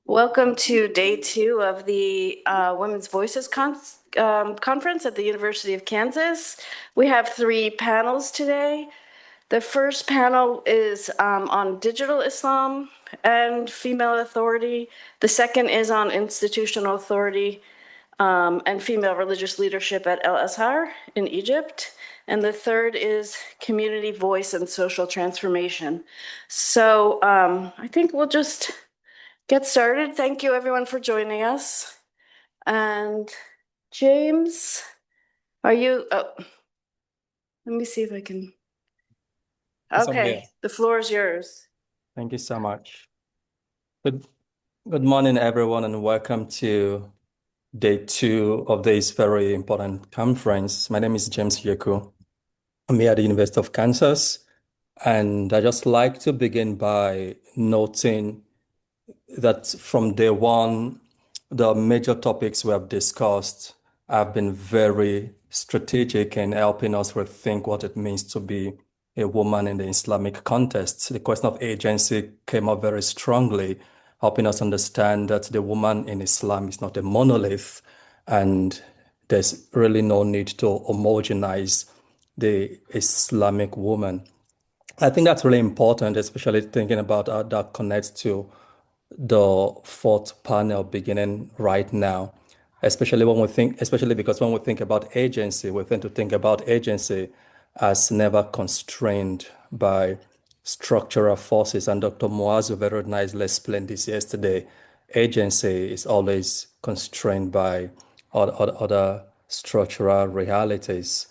Welcome to day 2 of the Women's Voices Conference at the University of Kansas. We have 3 panels today. The first panel is on digital Islam and female authority. The second is on institutional authority and female religious leadership at El Azhar in Egypt. And the third is community voice and social transformation. So I think we'll just get started. Thank you everyone for joining us. And James, are you, let me see if I can. Yes, I'm here. Okay, the floor is yours. Thank you so much. Good morning, everyone, and welcome to day 2 of this very important conference. My name is James Yeku. I'm here at the University of Kansas, and I just like to begin by noting that from day one, the major topics we have discussed have been very strategic in helping us rethink what it means to be a woman in the Islamic context. The question of agency came up very strongly, helping us understand that the woman in Islam is not a monolith, and there's really no need to homogenize the Islamic woman. I think that's really important, especially thinking about how that connects to the fourth panel beginning right now, especially because when we think about agency, we tend to think about agency as never constrained by structural forces. And Dr. Muazu very nicely explained this yesterday. Agency is always constrained by other structural realities.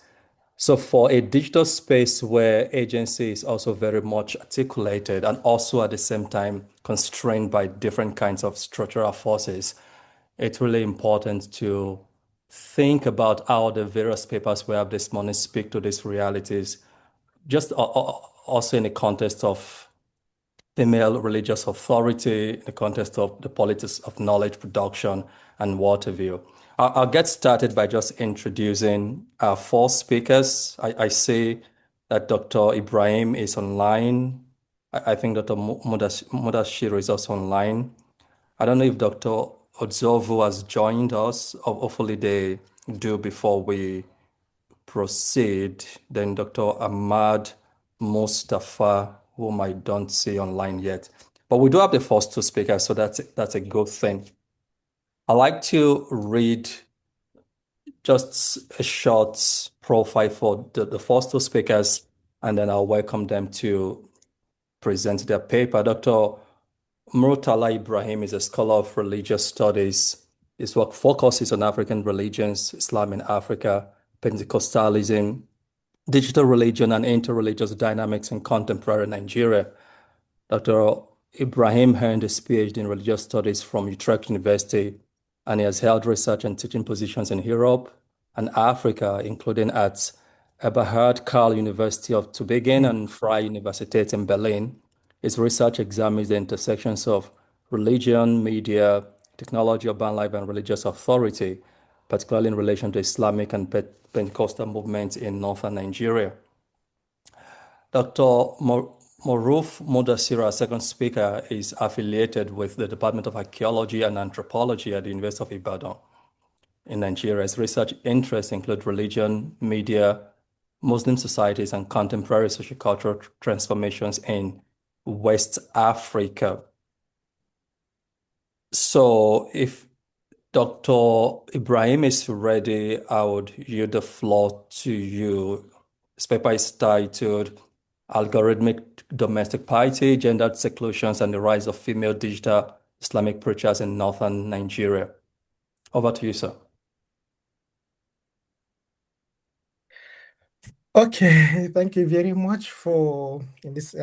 So for a digital space where agency is also very much articulated and also at the same time constrained by different kinds of structural forces, it's really important to think about how the various papers we have this morning speak to these realities, just also in the context of female religious authority, in the context of the politics of knowledge production and what have you. I'll get started by just introducing our 4 speakers. I see that Dr. Ibrahim is online. I think Dr. Mudasiru is also online. I don't know if Dr. Ndzovu has joined us, or hopefully they do before we proceed. Then Dr. Ahmad, Mustafa, whom I don't see online yet. But we do have the first 2 speakers, so that's a good thing. I like to read just a short profile for the first 2 speakers, and then I'll welcome them to present their paper. Dr. Murtala Ibrahim is a scholar of religious studies. His work focuses on African religions, Islam in Africa, Pentecostalism, digital religion, and interreligious dynamics in contemporary Nigeria. Dr. Ibrahim earned his PhD in religious studies from Utrecht University, and he has held research and teaching positions in Europe and Africa, including at Eberhard Karl University of Tübingen and Freie Universität in Berlin. His research examines the intersections of religion, media, technology, urban life, and religious authority, particularly in relation to Islamic and Pentecostal movements in northern Nigeria. Dr. Moruff Mudasiru, our second speaker, is affiliated with the Department of Archaeology and Anthropology at the University of Ibadan in Nigeria. His research interests include religion, media, Muslim societies, and contemporary sociocultural transformations in West Africa. So if Dr. Ibrahim is ready, I would yield the floor to you. This paper is titled Algorithmic Domestic Piety, Gendered Seclusions, and the Rise of Female Digital Islamic Preachers in Northern Nigeria. Over to you, sir. Okay, thank you very much for this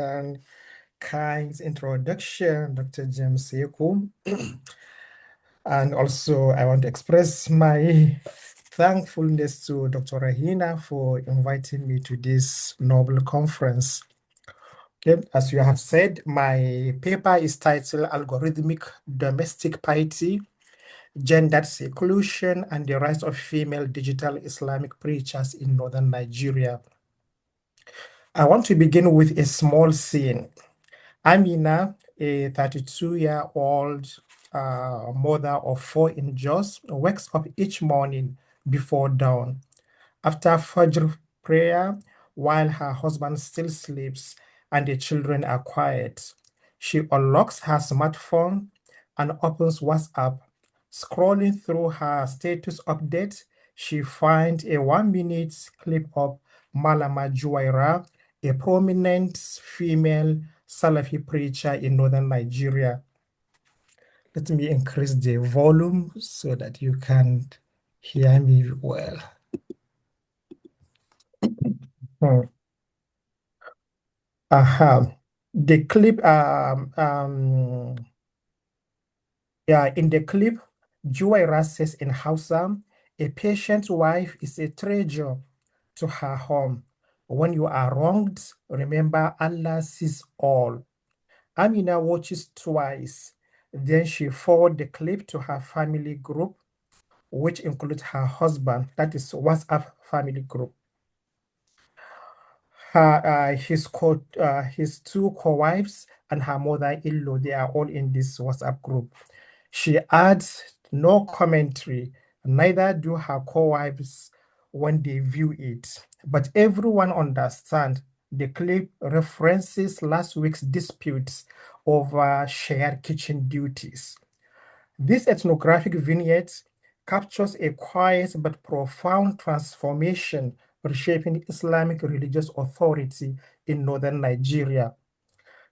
kind introduction, Dr. James Yeku. And also, I want to express my thankfulness to Dr. Rahina for inviting me to this noble conference. Okay, as you have said, my paper is titled Algorithmic Domestic Piety, Gendered Seclusion, and the Rise of Female Digital Islamic Preachers in Northern Nigeria. I want to begin with a small scene. Amina, a 32-year-old mother of 4 in Jos, wakes up each morning before dawn. After Fajr prayer, while her husband still sleeps and the children are quiet, she unlocks her smartphone and opens WhatsApp. Scrolling through her status update, she finds a 1 minute clip of Malama Juwaira, a prominent female Salafi preacher in northern Nigeria. Let me increase the volume so that you can hear me well. Hmm. The clip, in the clip, Juwaira says in Hausa, a patient wife is a treasure to her home. When you are wronged, remember Allah sees all. Amina watches twice. Then she forward the clip to her family group, which includes her husband, that is WhatsApp family group. His two co-wives and her mother-in-law, they are all in this WhatsApp group. She adds no commentary, neither do her co-wives when they view it. But everyone understands the clip references last week's disputes over shared kitchen duties. This ethnographic vignette captures a quiet but profound transformation reshaping Islamic religious authority in northern Nigeria.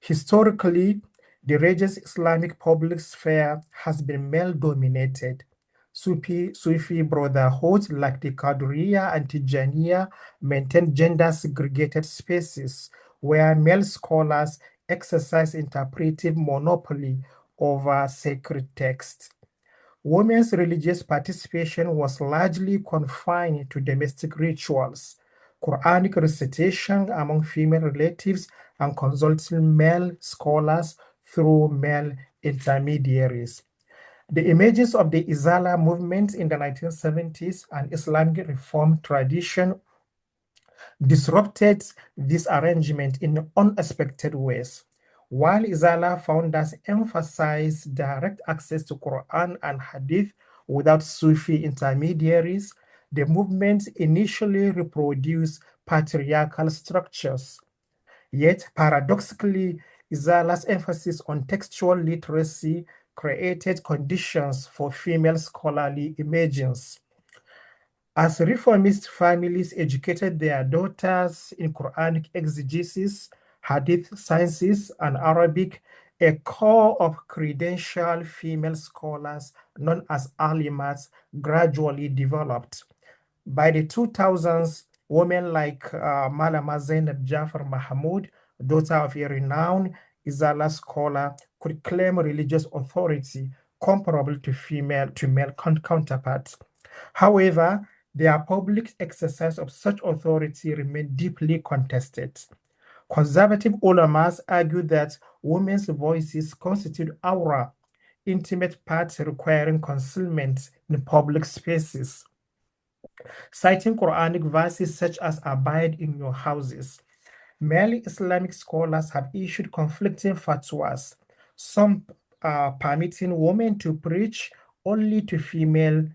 Historically, the region's Islamic public sphere has been male-dominated. Sufi brotherhoods like the Qadiriya and Tijaniya maintain gender-segregated spaces where male scholars exercise interpretive monopoly over sacred texts. Women's religious participation was largely confined to domestic rituals, Quranic recitation among female relatives, and consulting male scholars through male intermediaries. The emergence of the Izala movement in the 1970s and Islamic reform tradition disrupted this arrangement in unexpected ways. While Izala founders emphasized direct access to Quran and Hadith without Sufi intermediaries, the movement initially reproduced patriarchal structures. Yet, paradoxically, Izala's emphasis on textual literacy created conditions for female scholarly emergence. As reformist families educated their daughters in Quranic exegesis, Hadith sciences, and Arabic, a core of credentialed female scholars known as alimas gradually developed. By the 2000s, women like Malama Zainab Jafar Mahmoud, daughter of a renowned Izala scholar, could claim religious authority comparable to male counterparts. However, their public exercise of such authority remained deeply contested. Conservative ulamas argue that women's voices constitute aura, intimate parts requiring concealment in public spaces, citing Quranic verses such as "Abide in your houses." Many Islamic scholars have issued conflicting fatwas, some permitting women to preach only to female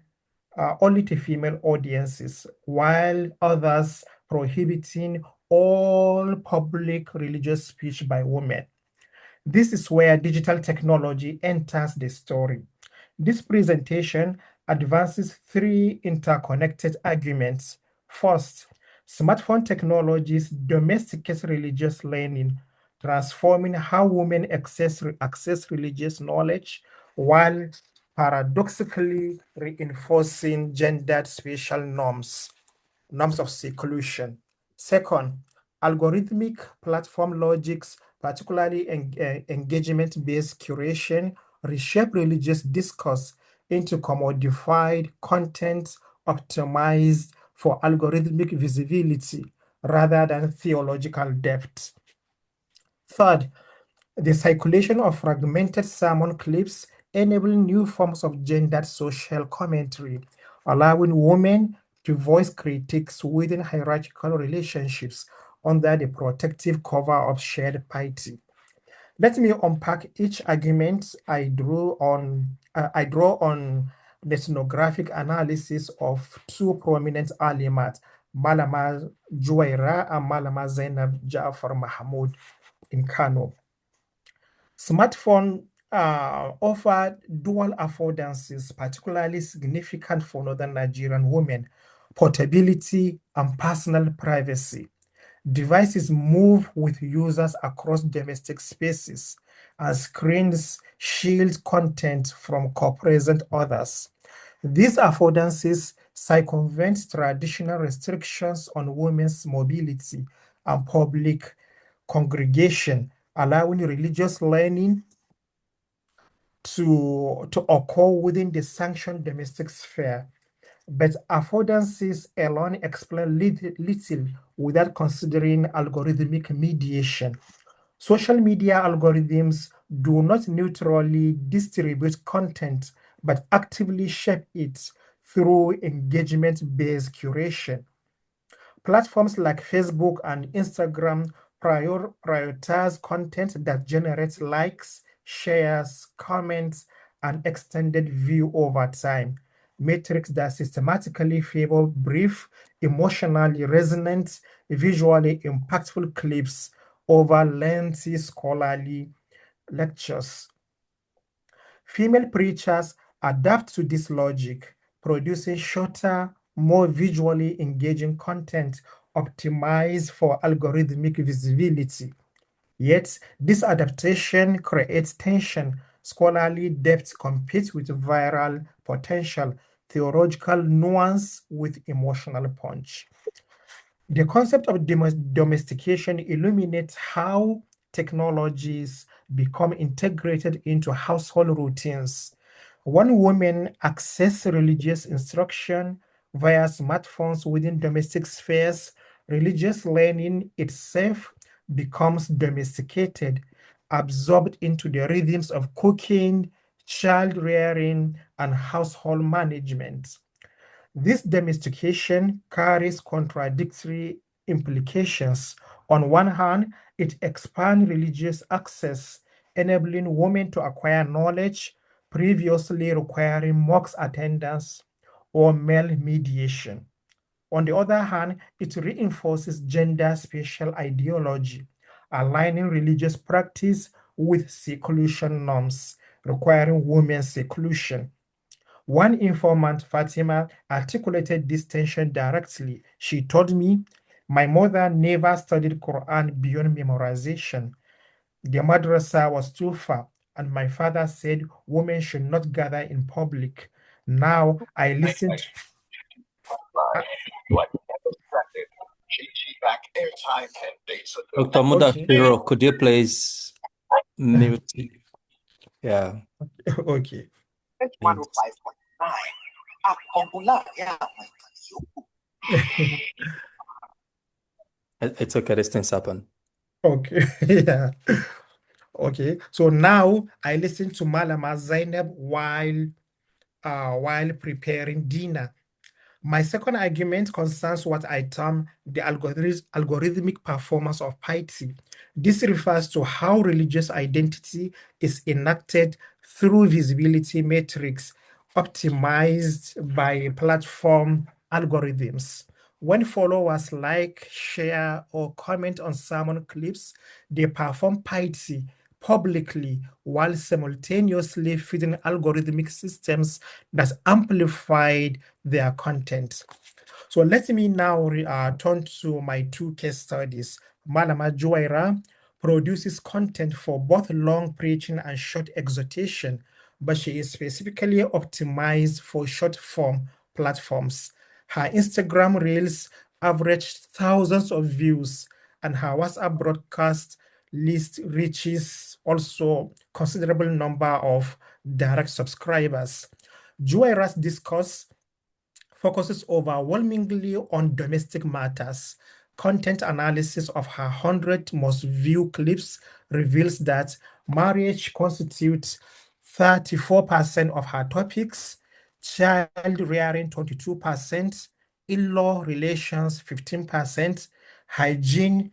audiences, while others prohibiting all public religious speech by women. This is where digital technology enters the story. This presentation advances three interconnected arguments. First, smartphone technologies domesticate religious learning, transforming how women access religious knowledge while paradoxically reinforcing gendered spatial norms of seclusion. Second, algorithmic platform logics, particularly engagement-based curation, reshape religious discourse into commodified content optimized for algorithmic visibility rather than theological depth. Third, the circulation of fragmented sermon clips enabling new forms of gendered social commentary, allowing women to voice critiques within hierarchical relationships under the protective cover of shared piety. Let me unpack each argument. I draw on the ethnographic analysis of two prominent alimat, Malama Juwaira and Malama Zainab Ja'far Mahmoud in Kano. Smartphone offer dual affordances, particularly significant for northern Nigerian women: portability and personal privacy. Devices move with users across domestic spaces, and screens shield content from co-present others. These affordances circumvent traditional restrictions on women's mobility and public congregation, allowing religious learning to occur within the sanctioned domestic sphere. But affordances alone explain little without considering algorithmic mediation. Social media algorithms do not neutrally distribute content, but actively shape it through engagement-based curation. Platforms like Facebook and Instagram prioritize content that generates likes, shares, comments, and extended view over time. Metrics that systematically favor brief, emotionally resonant, visually impactful clips over lengthy scholarly lectures. Female preachers adapt to this logic, producing shorter, more visually engaging content optimized for algorithmic visibility. Yet, this adaptation creates tension. Scholarly depth competes with viral potential, theological nuance with emotional punch. The concept of domestication illuminates how technologies become integrated into household routines. When women access religious instruction via smartphones within domestic spheres, religious learning itself becomes domesticated, absorbed into the rhythms of cooking, child rearing, and household management. This domestication carries contradictory implications. On one hand, it expands religious access, enabling women to acquire knowledge previously requiring mosque attendance or male mediation. On the other hand, it reinforces gender spatial ideology, aligning religious practice with seclusion norms, requiring women's seclusion. One informant, Fatima, articulated this tension directly. She told me, "My mother never studied Quran beyond memorization. The madrasa was too far, and my father said women should not gather in public. Now I listen to." Dr. Okay, Mudasiru, could you please mute? Yeah, okay, please. It's okay, these things happen. okay, yeah. Okay, so now I listen to Malama Zainab while preparing dinner. My second argument concerns what I term the algorithmic performance of piety. This refers to how religious identity is enacted through visibility metrics optimized by platform algorithms. When followers like, share, or comment on sermon clips, they perform piety publicly while simultaneously feeding algorithmic systems that amplified their content. So let me now turn to my two case studies. Malama Juwaira produces content for both long preaching and short exhortation, but she is specifically optimized for short form platforms. Her Instagram Reels averaged thousands of views, and her WhatsApp broadcast list reaches also considerable number of direct subscribers. Juwaira's discourse focuses overwhelmingly on domestic matters. Content analysis of her 100 most viewed clips reveals that marriage constitutes 34% of her topics, child rearing 22%, in-law relations 15%, hygiene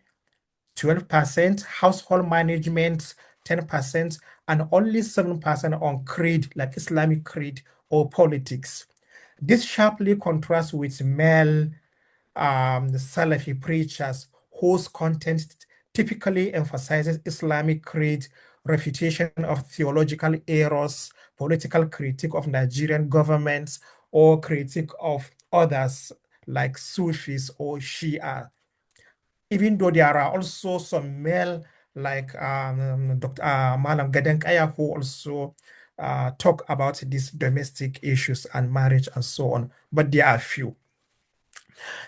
12%, household management 10%, and only 7% on creed, like Islamic creed or politics. This sharply contrasts with male the Salafi preachers whose content typically emphasizes Islamic creed, refutation of theological errors, political critique of Nigerian governments, or critique of others like Sufis or Shia. Even though there are also some male like Dr. Malam Gadenkaya who also talk about these domestic issues and marriage and so on, but there are few.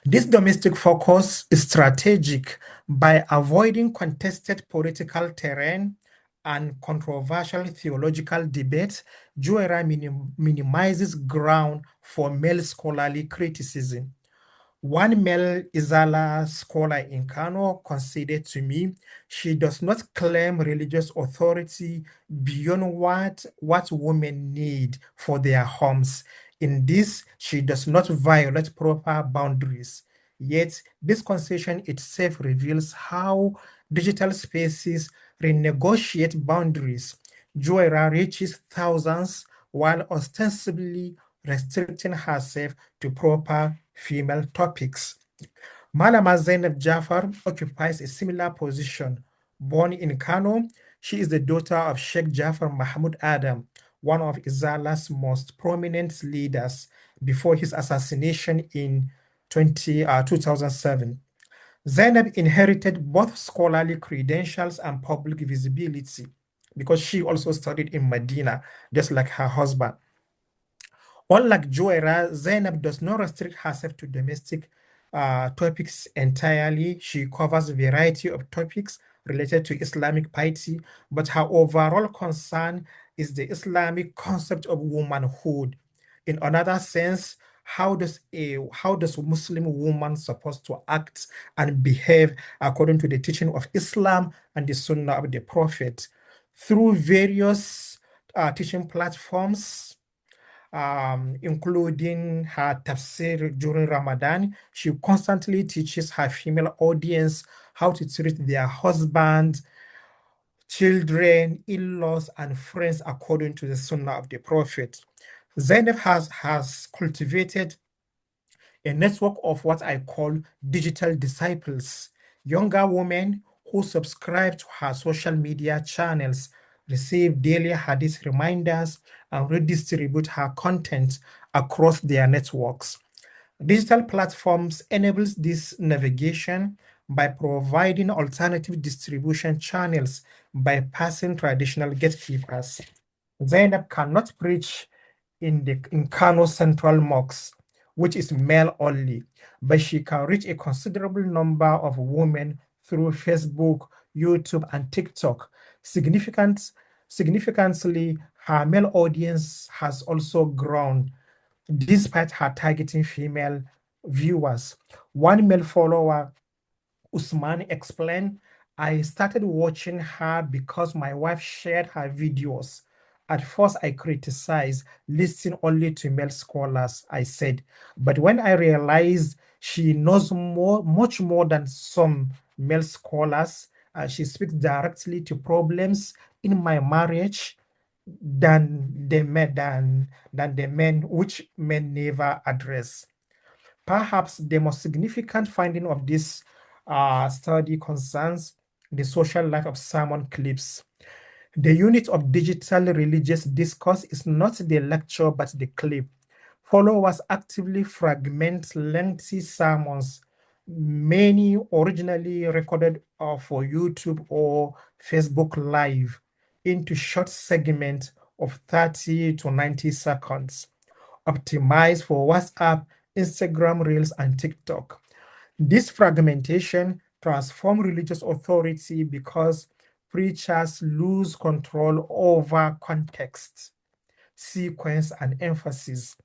This domestic focus is strategic by avoiding contested political terrain and controversial theological debate. Juera minimizes ground for male scholarly criticism. One male Izala scholar in Kano conceded to me she does not claim religious authority beyond what women need for their homes. In this, she does not violate proper boundaries. Yet, this concession itself reveals how digital spaces renegotiate boundaries. Joyra reaches thousands while ostensibly restricting herself to proper female topics. Malama Zainab Jafar occupies a similar position. Born in Kano, she is the daughter of Sheikh Jafar Mahmoud Adam, one of Izala's most prominent leaders before his assassination in 2007. Zainab inherited both scholarly credentials and public visibility because she also studied in Medina, just like her husband. Unlike Joera, Zainab does not restrict herself to domestic topics entirely. She covers a variety of topics related to Islamic piety, but her overall concern is the Islamic concept of womanhood. In another sense, how does a Muslim woman supposed to act and behave according to the teaching of Islam and the Sunnah of the Prophet? Through various teaching platforms, including her tafsir during Ramadan. She constantly teaches her female audience how to treat their husbands, children, in-laws, and friends according to the Sunnah of the Prophet. Zainab has cultivated a network of what I call digital disciples, younger women who subscribe to her social media channels, receive daily hadith reminders, and redistribute her content across their networks. Digital platforms enables this navigation by providing alternative distribution channels bypassing traditional gatekeepers. Zainab cannot preach in Kano Central Mosque, which is male only, but she can reach a considerable number of women through Facebook, YouTube, and TikTok. Significantly, her male audience has also grown despite her targeting female viewers. One male follower, Usman, explained, I started watching her because my wife shared her videos. At first, I criticized listening only to male scholars, I said. But when I realized she knows much more than some male scholars, she speaks directly to problems in my marriage than the men which men never address. Perhaps the most significant finding of this study concerns the social life of sermon clips. The unit of digital religious discourse is not the lecture but the clip. Followers actively fragment lengthy sermons, many originally recorded for YouTube or Facebook Live, into short segments of 30 to 90 seconds, optimized for WhatsApp, Instagram Reels, and TikTok. This fragmentation transforms religious authority because preachers lose control over context, sequence, and emphasis.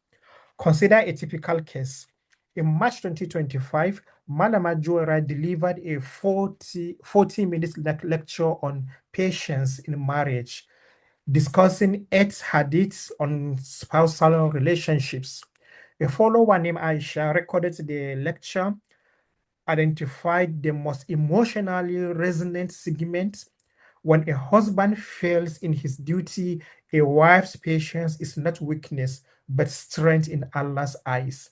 Consider a typical case. In March 2025, Malama Joera delivered a 40 minute lecture on patience in marriage, discussing 8 hadiths on spousal relationships. A follower named Aisha recorded the lecture, identified the most emotionally resonant segments, When a husband fails in his duty, a wife's patience is not weakness, but strength in Allah's eyes.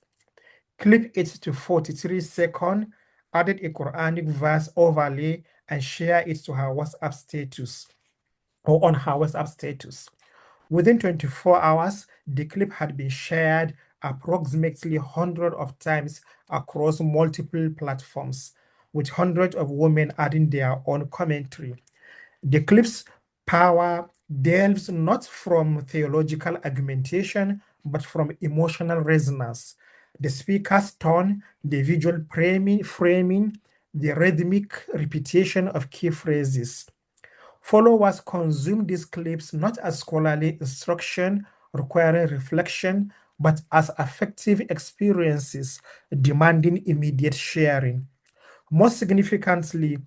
Clip it to 43 seconds, added a Quranic verse overlay, and share it to her WhatsApp status or on her WhatsApp status. Within 24 hours, the clip had been shared approximately 100 of times across multiple platforms, with hundreds of women adding their own commentary. The clip's power delves not from theological argumentation, but from emotional resonance. The speaker's tone, the visual framing, the rhythmic repetition of key phrases. Followers consume these clips not as scholarly instruction requiring reflection, but as affective experiences demanding immediate sharing. Most significantly,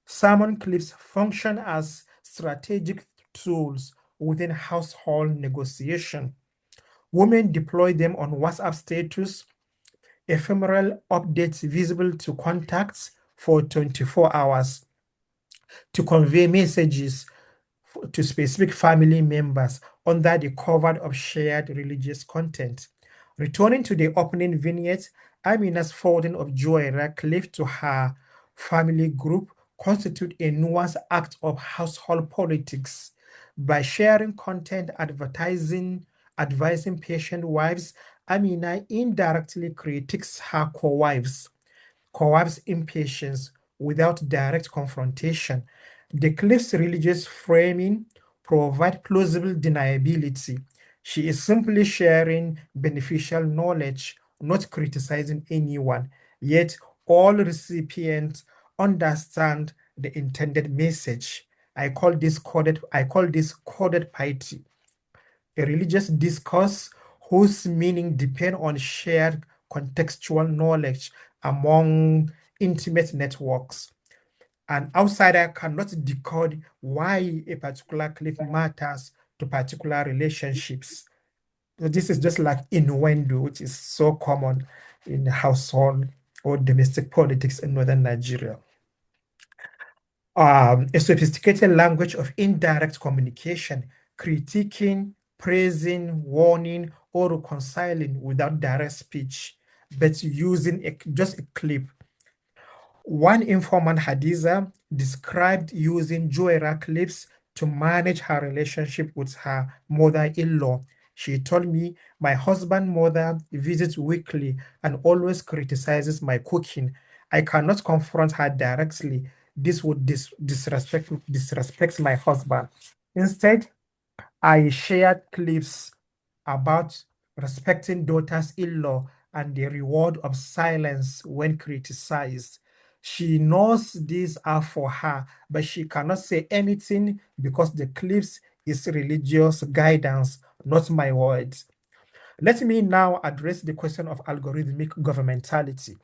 sermon clips function as strategic tools within household negotiation. Women deploy them on WhatsApp status, ephemeral updates visible to contacts for 24 hours to convey messages to specific family members under the cover of shared religious content. Returning to the opening vignette, Amina's forwarding of Joy clip to her family group constitute a nuanced act of household politics. By sharing content advising patient wives, Amina indirectly critiques her co-wives co-op's impatience without direct confrontation. The clip's religious framing provides plausible deniability. She is simply sharing beneficial knowledge, not criticizing anyone. Yet all recipients understand the intended message. I call this coded piety, a religious discourse whose meaning depend on shared contextual knowledge among intimate networks. An outsider cannot decode why a particular clip matters to particular relationships. So this is just like innuendo, which is so common in household or domestic politics in northern Nigeria. A sophisticated language of indirect communication, critiquing, praising, warning, or reconciling without direct speech, but using just a clip. One informant, Hadiza, described using Joera clips to manage her relationship with her mother-in-law. She told me, my husband's mother visits weekly and always criticizes my cooking. I cannot confront her directly. This would disrespect my husband. Instead, I shared clips about respecting daughters-in-law and the reward of silence when criticized. She knows these are for her, but she cannot say anything because the clips is religious guidance, not my words. Let me now address the question of algorithmic governmentality.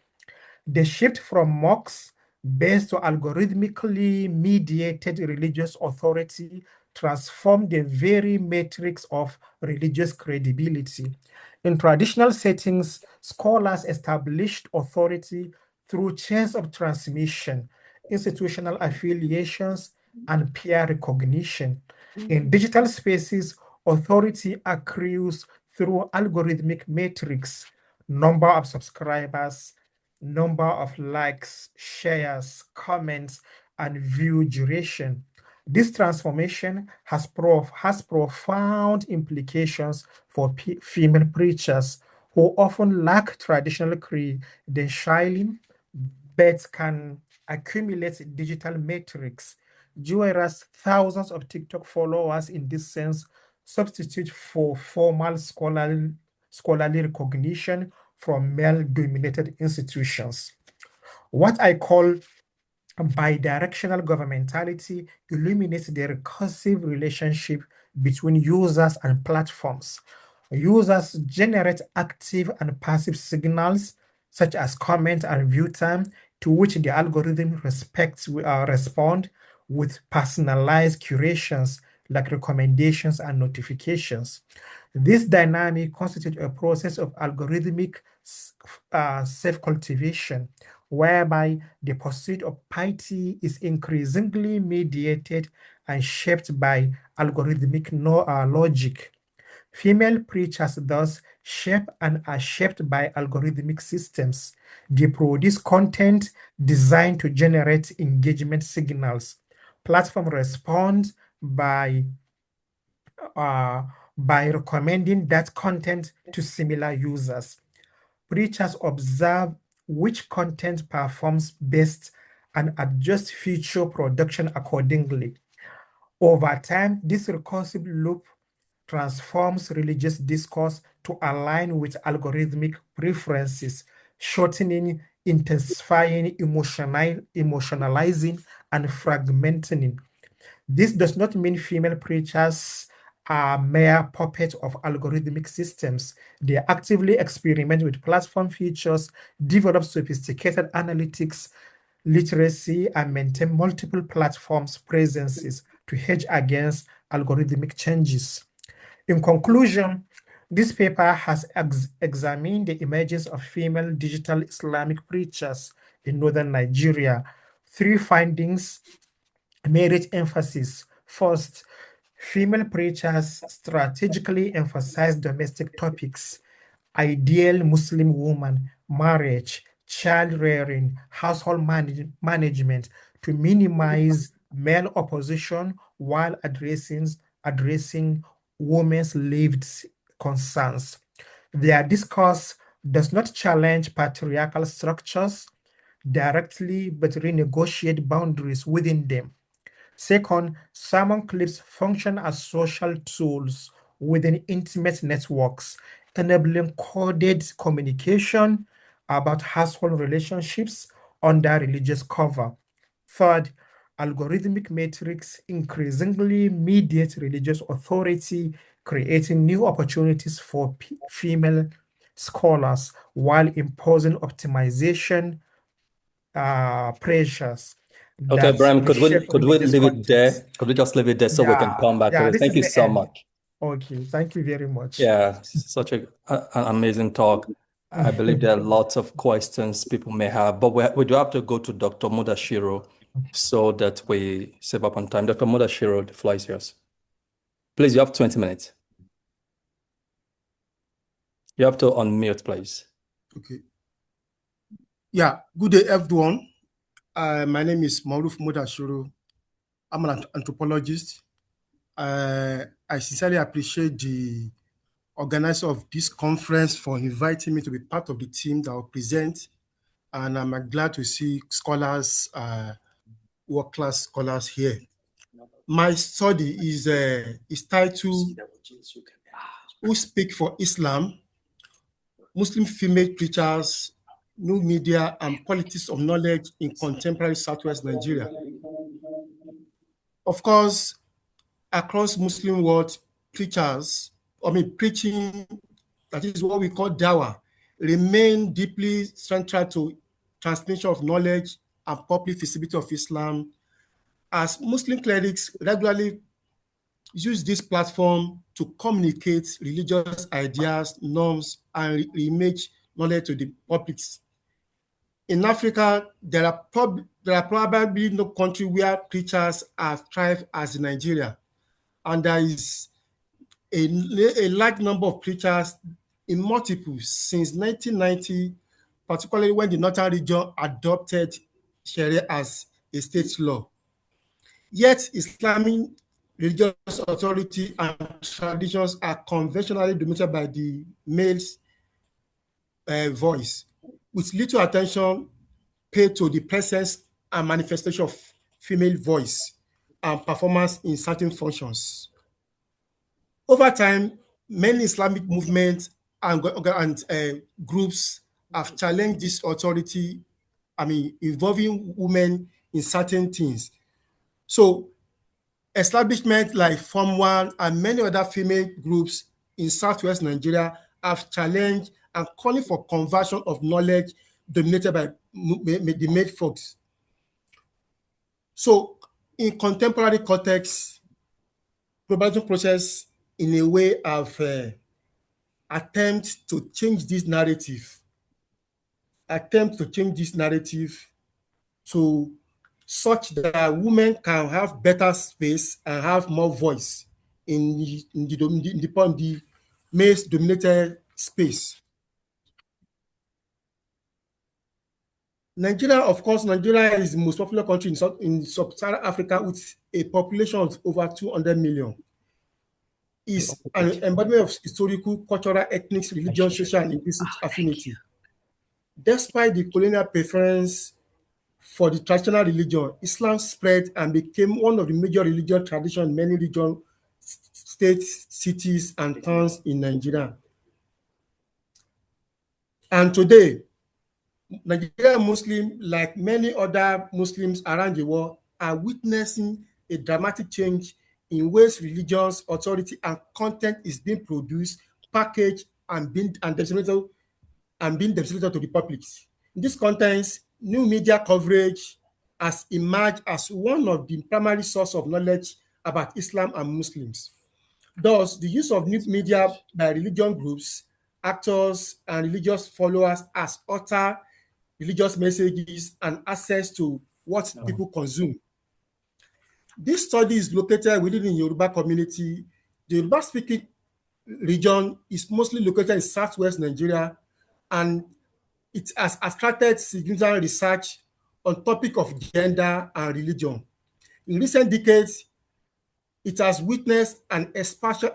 The shift from mocks based on algorithmically mediated religious authority transformed the very matrix of religious credibility. In traditional settings, scholars established authority through chains of transmission, institutional affiliations, and peer recognition. In digital spaces, authority accrues through algorithmic metrics, number of subscribers, number of likes, shares, comments, and view duration. This transformation has profound implications for female preachers who often lack traditional credentialing but can accumulate digital metrics. Whereas thousands of TikTok followers in this sense substitute for formal scholarly recognition from male-dominated institutions. What I call bidirectional governmentality illuminates the recursive relationship between users and platforms. Users generate active and passive signals, such as comment and view time, to which the algorithm respond with personalized curations like recommendations and notifications. This dynamic constitutes a process of algorithmic self-cultivation, whereby the pursuit of piety is increasingly mediated and shaped by algorithmic logic. Female preachers thus shape and are shaped by algorithmic systems. They produce content designed to generate engagement signals. Platform respond uh, by recommending that content to similar users. Preachers observe which content performs best and adjust future production accordingly. Over time, this recursive loop transforms religious discourse to align with algorithmic preferences, shortening, intensifying, emotionalizing, and fragmenting. This does not mean female preachers are mere puppets of algorithmic systems. They actively experiment with platform features, develop sophisticated analytics, literacy, and maintain multiple platforms presences to hedge against algorithmic changes. In conclusion, this paper has examined the emergence of female digital Islamic preachers in northern Nigeria. Three findings merit emphasis. First, female preachers strategically emphasize domestic topics, ideal Muslim woman, marriage, child rearing, household management to minimize male opposition while addressing women's lived concerns. Their discourse does not challenge patriarchal structures directly, but renegotiate boundaries within them. Second, sermon clips function as social tools within intimate networks, enabling coded communication about household relationships under religious cover. Third, algorithmic metrics increasingly mediate religious authority, creating new opportunities for female scholars while imposing optimization pressures Okay, that Ibrahim, reshape could we religious leave it contexts. there? Could we just leave it there so we can Yeah, come back to yeah, it? this Thank is you the so end. much. Okay, thank you very much. Yeah, such an amazing talk. I believe there are lots of questions people may have, but we do have to go to Dr. Mudasiru so that we save up on time. Dr. Mudasiru, the floor is yours. Please, you have 20 minutes. You have to unmute, please. Okay. Yeah, good day, everyone. My name is Moruff Mudasiru. I'm an anthropologist. I sincerely appreciate the organizer of this conference for inviting me to be part of the team that will present. And I'm glad to see scholars, world-class scholars here. My study is titled Who Speak for Islam? Muslim Female Preachers, New Media and Politics of Knowledge in Contemporary Southwest Nigeria. Of course, across Muslim world, preaching, that is what we call dawah, remain deeply central to transmission of knowledge and public visibility of Islam, as Muslim clerics regularly use this platform to communicate religious ideas, norms, and reimage knowledge to the public. In Africa, there are probably no country where preachers have thrived as in Nigeria. And there is a large number of preachers in multiples since 1990, particularly when the Northern region adopted Sharia as a state law. Yet, Islamic religious authority and traditions are conventionally dominated by the male's voice, with little attention paid to the presence and manifestation of female voice and performance in certain functions. Over time, many Islamic movements and groups have challenged this authority, involving women in certain things. So establishments like Form 1 and many other female groups in Southwest Nigeria have challenged and calling for conversion of knowledge dominated by the male folks. So in contemporary context, globalization process in a way have attempt to change this narrative to such that women can have better space and have more voice in the male-dominated space. Nigeria, of course, Nigeria is the most popular country in sub-Saharan Africa with a population of over 200 million. Is an embodiment of historical, cultural, ethnic, religious, social, and linguistic affinity. Despite the colonial preference for the traditional religion, Islam spread and became one of the major religious traditions in many regions, states, cities, and towns in Nigeria. And today, Nigerian Muslims, like many other Muslims around the world, are witnessing a dramatic change in ways religious authority and content is being produced, packaged, and being disseminated to the public. In this context, new media coverage has emerged as one of the primary sources of knowledge about Islam and Muslims. Thus, the use of new media by religion groups, actors, and religious followers as author religious messages and access to what people consume. This study is located within the Yoruba community. The Yoruba-speaking region is mostly located in southwest Nigeria, and it has attracted significant research on topic of gender and religion. In recent decades, it has witnessed an expansion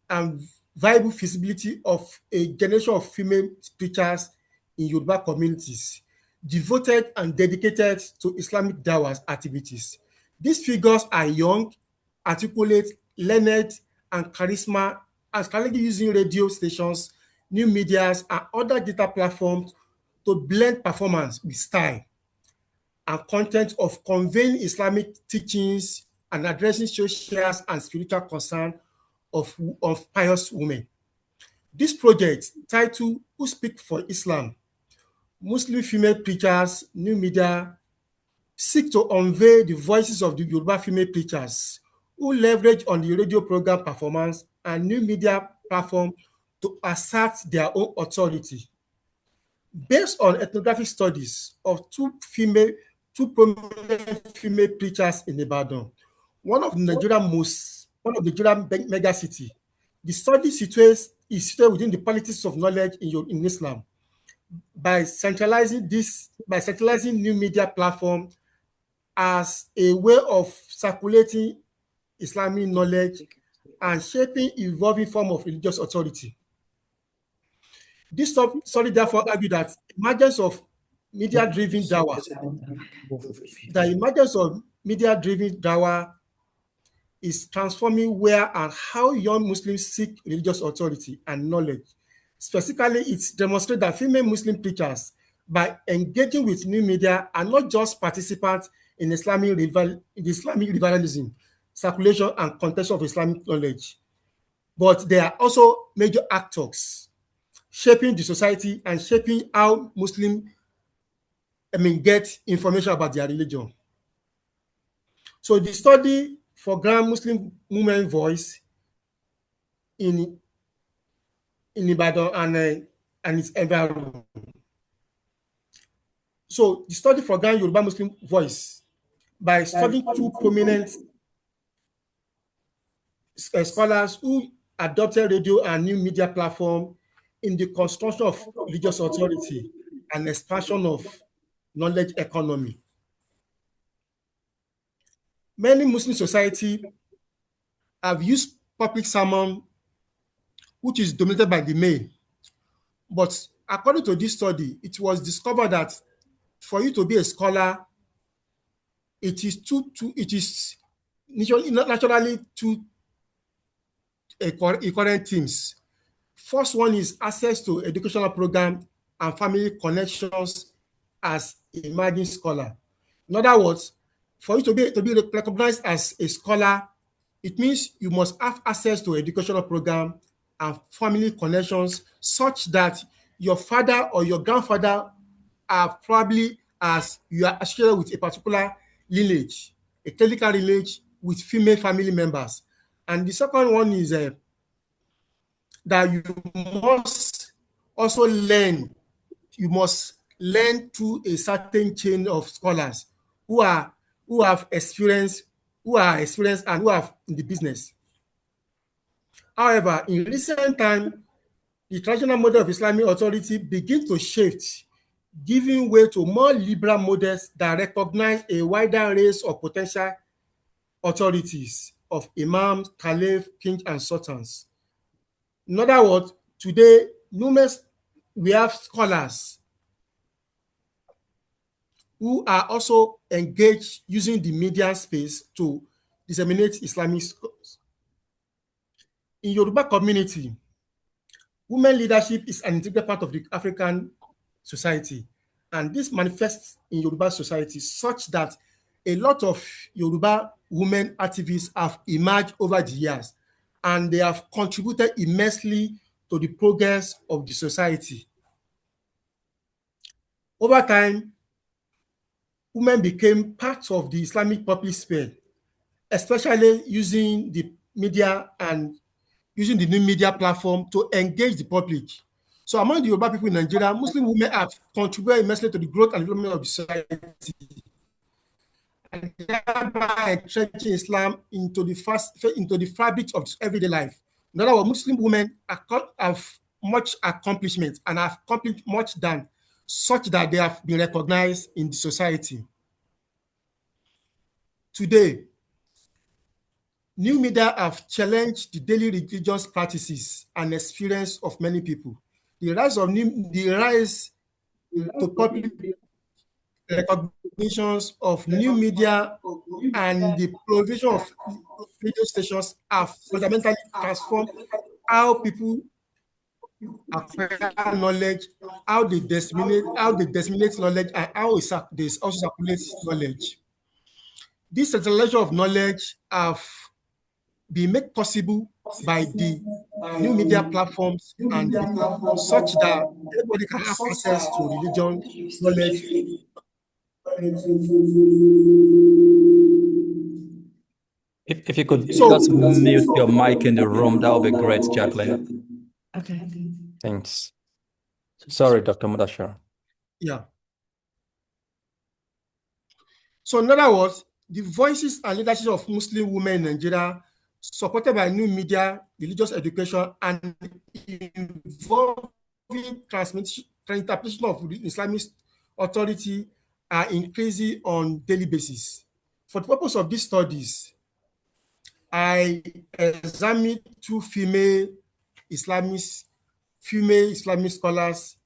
and viable feasibility of a generation of female preachers in Yoruba communities, devoted and dedicated to Islamic Dawah activities. These figures are young, articulate, learned, and charisma, and currently using radio stations, new medias, and other data platforms to blend performance with style and content of conveying Islamic teachings and addressing social and spiritual concerns of pious women. This project, titled Who Speak for Islam? Muslim Female Preachers, New Media, seek to unveil the voices of the Yoruba female preachers who leverage on the radio program performance and new media platform to assert their own authority. Based on ethnographic studies of two prominent female preachers in Ibadan, one of Nigerian mega city, the study is situated within the politics of knowledge in Islam. By centralizing new media platform as a way of circulating Islamic knowledge and shaping evolving form of religious authority. This study therefore argued that the emergence of media-driven dawah is transforming where and how young Muslims seek religious authority and knowledge. Specifically, it demonstrates that female Muslim preachers, by engaging with new media, are not just participants in Islamic liberalism, circulation, and context of Islamic knowledge, but they are also major actors shaping the society and shaping how Muslims get information about their religion. So the study foreground Muslim women voice in Ibadan and its environment. So the study foreground Yoruba Muslim voice by studying two prominent scholars who adopted radio and new media platform in the construction of religious authority and expansion of knowledge economy. Many Muslim society have used public sermon, which is dominated by the male. But according to this study, it was discovered that for you to be a scholar, it is naturally two current themes. First one is access to educational program and family connections as a emerging scholar. In other words, for you to be recognized as a scholar, it means you must have access to educational program and family connections such that your father or your grandfather are probably, as you are associated with a particular lineage, a clerical lineage with female family members. And the second one is that you must also learn. You must learn through a certain chain of scholars who are who are experienced and who are in the business. However, in recent time, the traditional model of Islamic authority begins to shift, giving way to more liberal models that recognize a wider range of potential authorities of imams, caliph, kings, and sultans. In other words, today, we have scholars who are also engaged using the media space to disseminate Islamic schools. In Yoruba community, women leadership is an integral part of the African society, and this manifests in Yoruba society such that a lot of Yoruba women activists have emerged over the years, and they have contributed immensely to the progress of the society. Over time, women became part of the Islamic public sphere, especially using the media and using the new media platform to engage the public. So among the Yoruba people in Nigeria, Muslim women have contributed immensely to the growth and development of the society, and thereby entrenching Islam into the fabric of everyday life. In other words, Muslim women have much accomplishment and have accomplished much done, such that they have been recognized in the society. Today, new media have challenged the daily religious practices and experience of many people. The rise to public recognitions of new media and the provision of radio stations have fundamentally transformed how people acquire knowledge, how they disseminate knowledge, and how they also circulate knowledge. This centralization of knowledge have been made possible by the new media platforms and such that everybody can have access to religion knowledge. If you could just mute your mic in the room, that would be great, Jacqueline. Okay. Thanks. Sorry, Dr. Mudasiru. Yeah. So in other words, the voices and leadership of Muslim women in Nigeria, supported by new media, religious education, and involving interpretation of the Islamic authority are increasing on daily basis. For the purpose of these studies, I examined two female Islamic scholars.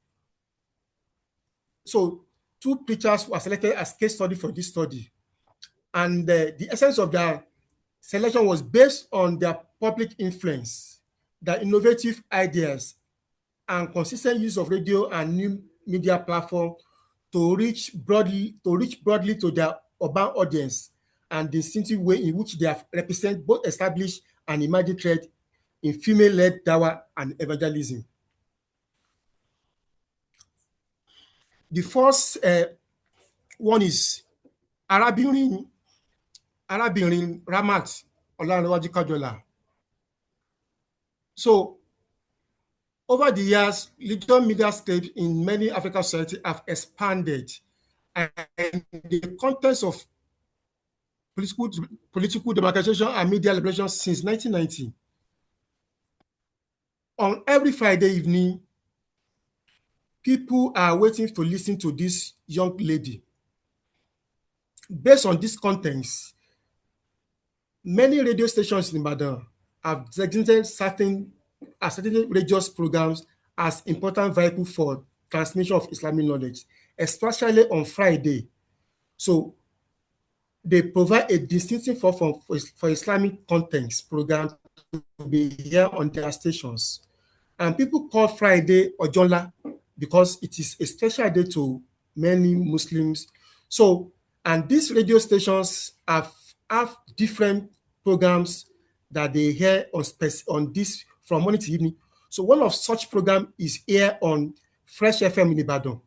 So two preachers were selected as case study for this study. And the essence of their selection was based on their public influence, their innovative ideas, and consistent use of radio and new media platform to reach broadly to their urban audience, and the distinctive way in which they have represent both established and emerging trends in female-led dawah and evangelism. The first one is Arábìnrin Ramat Ọlárẹ̀wájú Kájọlá. So, over the years, religious media scripts in many African societies have expanded, and the context of political democratization and media liberation since 1990. On every Friday evening, people are waiting to listen to this young lady. Based on this context, many radio stations in Ibadan have designated certain religious programs as important vehicle for transmission of Islamic knowledge, especially on Friday. So they provide a distinctive platform for Islamic contents programs to be here on their stations. And people call Friday Ojola because it is a special day to many Muslims. So, and these radio stations have different programs that they hear on this from morning to evening. So one of such programs is here on Fresh FM in Ibadan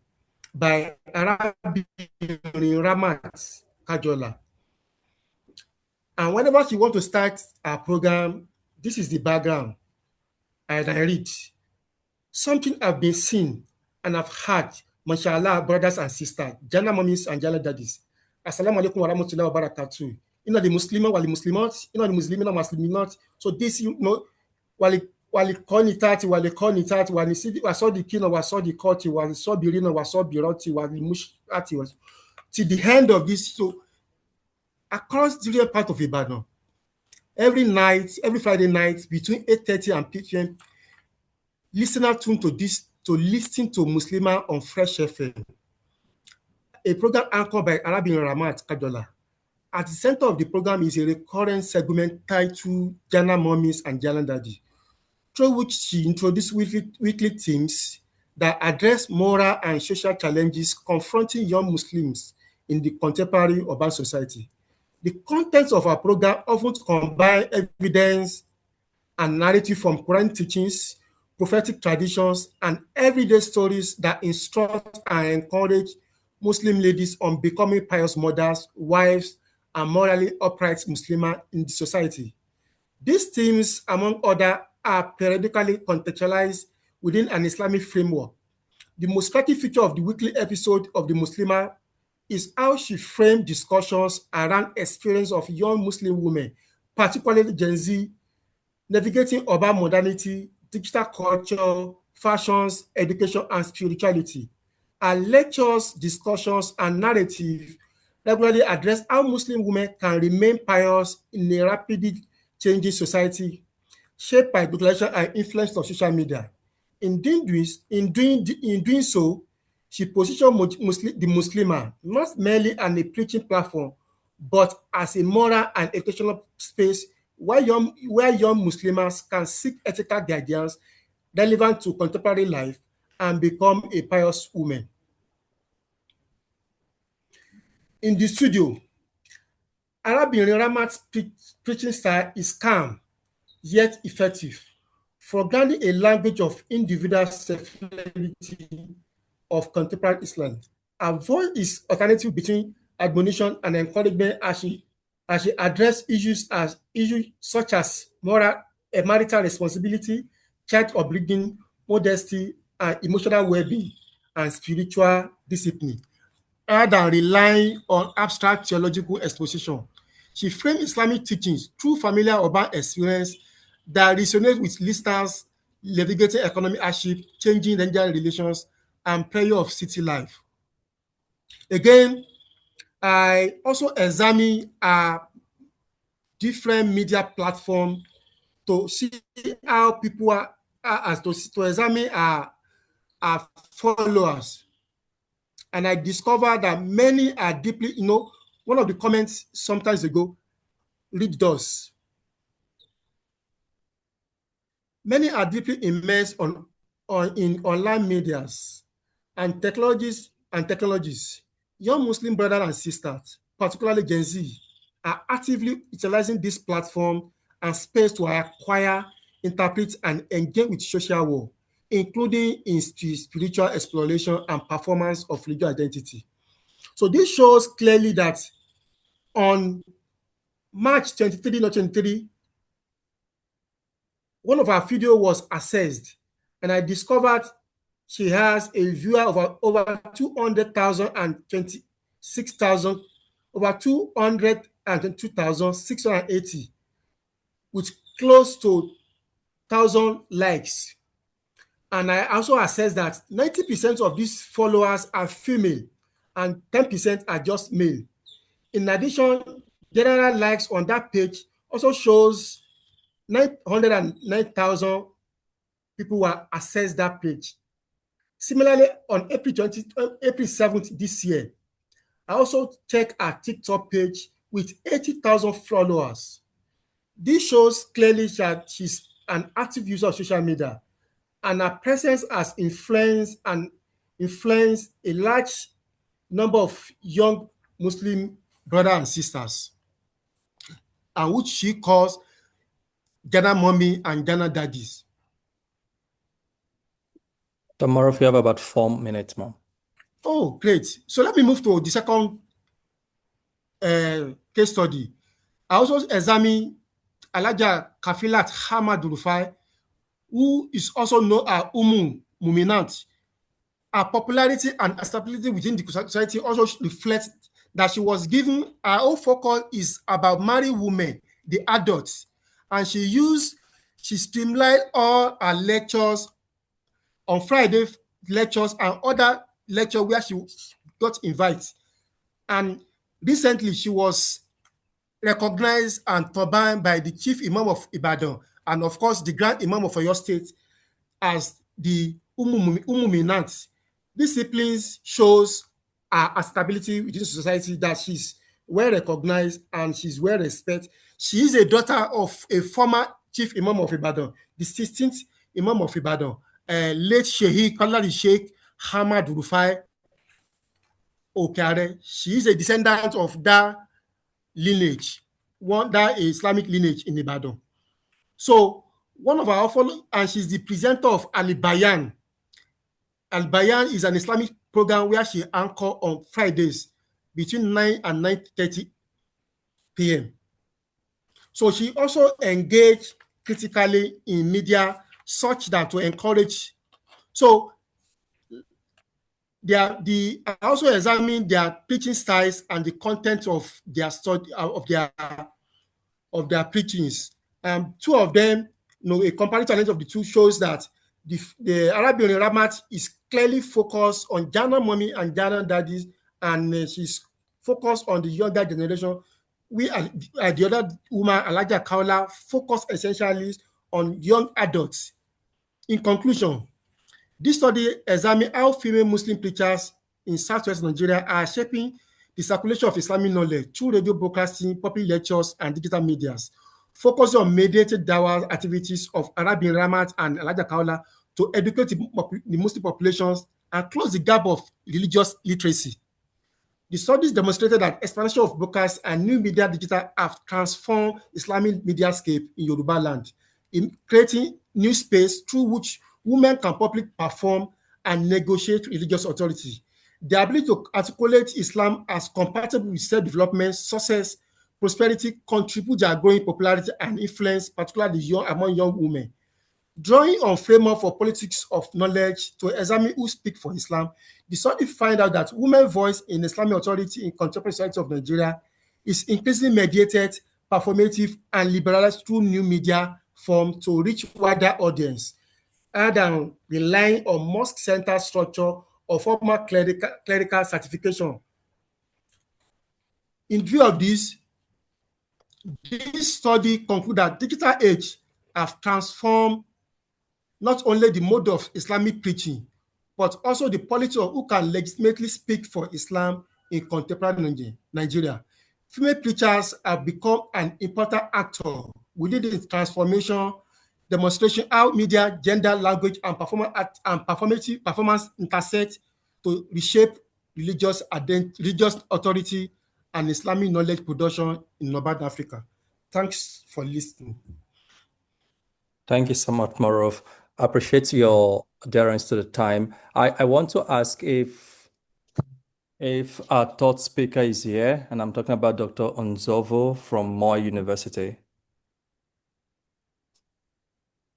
by Arábìnrin Ramat Kájọlá. And whenever you want to start a program, this is the background. And I read, something I've been seen and I've heard, mashallah, brothers and sisters, Jana mommies and Jana daddies. Assalamu alaikum wa rahmatullahi wa barakatuh. You know, the Muslim wali Muslimat, you know, the Muslimin and Musliminat. So this, you know, wali konitati, wali konitati, wali sidi, waso kino, waso di koti, wali so birino, waso biroti, wali mushati, was to the end of this. So across the real part of Ibadan, every night, every Friday night, between 8:30 and p.m., listener tune to this to listen to Muslima on Fresh FM, a program anchored by Arabic Ramat Kadola. At the center of the program is a recurrent segment titled Jana Mommies and Jana Daddy, through which she introduced weekly themes that address moral and social challenges confronting young Muslims in the contemporary urban society. The contents of our program often combine evidence and narrative from Quran teachings, prophetic traditions, and everyday stories that instruct and encourage Muslim ladies on becoming pious mothers, wives, and morally upright Muslims in the society. These themes, among others, are periodically contextualized within an Islamic framework. The most striking feature of the weekly episode of the Muslima is how she framed discussions around experience of young Muslim women, particularly Gen Z, navigating urban modernity, digital culture, fashions, education, and spirituality. Our lectures, discussions, and narrative regularly address how Muslim women can remain pious in a rapidly changing society shaped by globalization and influence of social media. In doing so, she positioned the Muslimah not merely as a preaching platform, but as a moral and educational space where young Muslims can seek ethical guidance relevant to contemporary life and become a pious woman. In the studio, Arábìnrin Ramat's preaching style is calm yet effective, foregrounding a language of individual self-reliability of contemporary Islam. Her voice is alternative between admonition and encouragement as she addresses issues such as marital responsibility, child upbringing, modesty, and emotional well-being and spiritual discipline, rather than relying on abstract theological exposition. She framed Islamic teachings through familiar urban experience that resonate with listeners navigating economic hardship, changing gender relations, and prayer of city life. Again, I also examine different media platforms to see how people to examine our followers. And I discovered that many are deeply, one of the comments sometimes ago, read those. Many are deeply immersed in online medias and technologies. Young Muslim brothers and sisters, particularly Gen Z, are actively utilizing this platform and space to acquire, interpret, and engage with social world, including in spiritual exploration and performance of religious identity. So this shows clearly that on March 23, 2023, one of our videos was accessed, and I discovered she has a viewer of over 200,000 and 26,000, over 202,680, with close to 1,000 likes. And I also assessed that 90% of these followers are female and 10% are just male. In addition, general likes on that page also shows 909,000 people who have accessed that page. Similarly, on April 7th this year, I also checked our TikTok page with 80,000 followers. This shows clearly that she's an active user of social media, and her presence has influenced a large number of young Muslim brothers and sisters, and which she calls Ghana mommy and Ghana daddies. Moruff, you have about 4 minutes more. Oh, great. So let me move to the second case study. I also examine Alaja Kafilat Ahmad Rufai, who is also known as Muminat. Her popularity and stability within the society also reflects that she was given, her whole focus is about married women, the adults. And she streamlined all her lectures on Friday lectures and other lectures where she got invites. And recently she was recognized and turbaned by the chief imam of Ibadan and of course the grand imam of Oyo State as the Umuminat. Disciplines shows her stability within society, that she's well recognized and she's well respected. She is a daughter of a former chief imam of Ibadan, the 16th imam of Ibadan, late Sheikh Kalari Sheikh Ahmad Rufai Okare. She is a descendant of that lineage, that Islamic lineage in Ibadan. So one of our follow, and she's the presenter of Al Bayan. Al Bayan is an Islamic program where she anchor on Fridays between 9 and 9:30 p.m. So she also engaged critically in media such that to encourage. So I also examine their teaching styles and the content of their study of their preachings. Two of them, a comparative analysis of the two shows that the Arabian Ramat is clearly focused on Ghana mommy and Ghana daddies, and she's focused on the younger generation. We the other woman, Alaja Kaula, focus essentially on young adults. In conclusion, this study examines how female Muslim preachers in Southwest Nigeria are shaping the circulation of Islamic knowledge through radio broadcasting, public lectures, and digital medias, focusing on mediated dawah activities of Arabian Ramat and Alaja Kaula to educate the Muslim populations and close the gap of religious literacy. The studies demonstrated that expansion of broadcasts and new media digital have transformed Islamic mediascape in Yoruba land, in creating new space through which women can publicly perform and negotiate religious authority. The ability to articulate Islam as compatible with self-development, success, prosperity contribute to their growing popularity and influence, particularly among young women. Drawing on framework for politics of knowledge to examine who speak for Islam, the study find out that women's voice in Islamic authority in contemporary society of Nigeria is increasingly mediated, performative, and liberalized through new media form to reach wider audience, rather than relying on mosque-centered structure or formal clerical certification. In view of this study concludes that digital age have transformed not only the mode of Islamic preaching, but also the polity of who can legitimately speak for Islam in contemporary Nigeria. Female preachers have become an important actor within the transformation, demonstration how media, gender, language, and performance intersect to reshape religious authority and Islamic knowledge production in Northern Africa. Thanks for listening. Thank you so much, Moruff. I appreciate your adherence to the time. I want to ask if our third speaker is here, and I'm talking about Dr. Ndzovu from Moi University.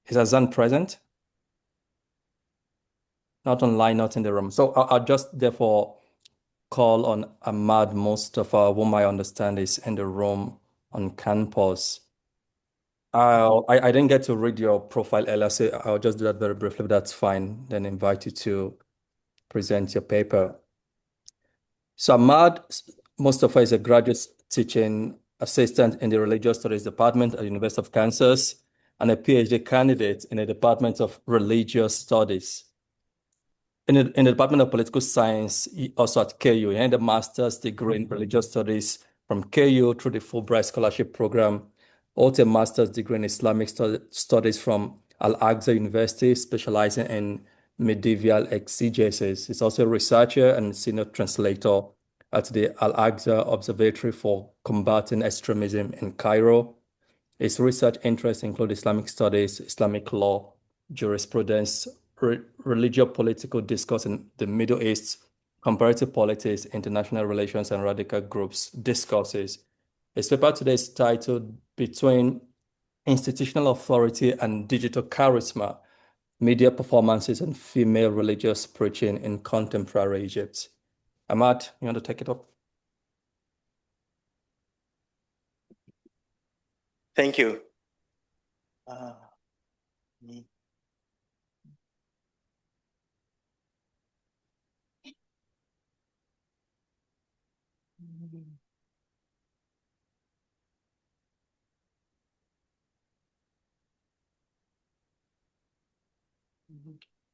Is Hassan present? Not online, not in the room. So I'll just therefore call on Ahmad Mustafa, whom I understand is in the room on campus. I didn't get to read your profile earlier, so I'll just do that very briefly, but that's fine. Then invite you to present your paper. So Ahmad Mustafa is a graduate teaching assistant in the Religious Studies Department at the University of Kansas and a PhD candidate in the Department of Religious Studies. In the Department of Political Science, also at KU, and a master's degree in Religious Studies from KU through the Fulbright Scholarship Program, also a master's degree in Islamic Studies from Al-Aqsa University, specializing in medieval exegesis. He's also a researcher and senior translator at the Al-Aqsa Observatory for Combating Extremism in Cairo. His research interests include Islamic studies, Islamic law, jurisprudence, religio-political discourse in the Middle East, comparative politics, international relations, and radical groups discourses. His paper today is titled Between Institutional Authority and Digital Charisma, Media Performances and Female Religious Preaching in Contemporary Egypt. Ahmad, you want to take it up? Thank you. Mm.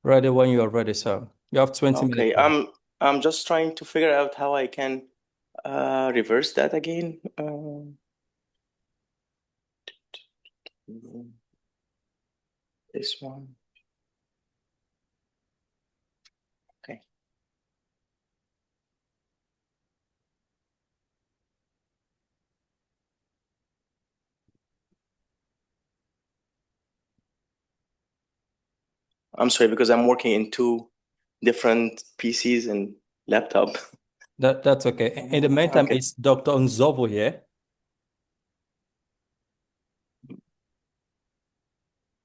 Ready when you are ready, sir. You have 20 minutes. Okay, I'm just trying to figure out how I can reverse that again. This one. Okay. I'm sorry because I'm working in two different PCs and laptop. That's okay. In the meantime, Okay. it's Dr. Ndzovu here.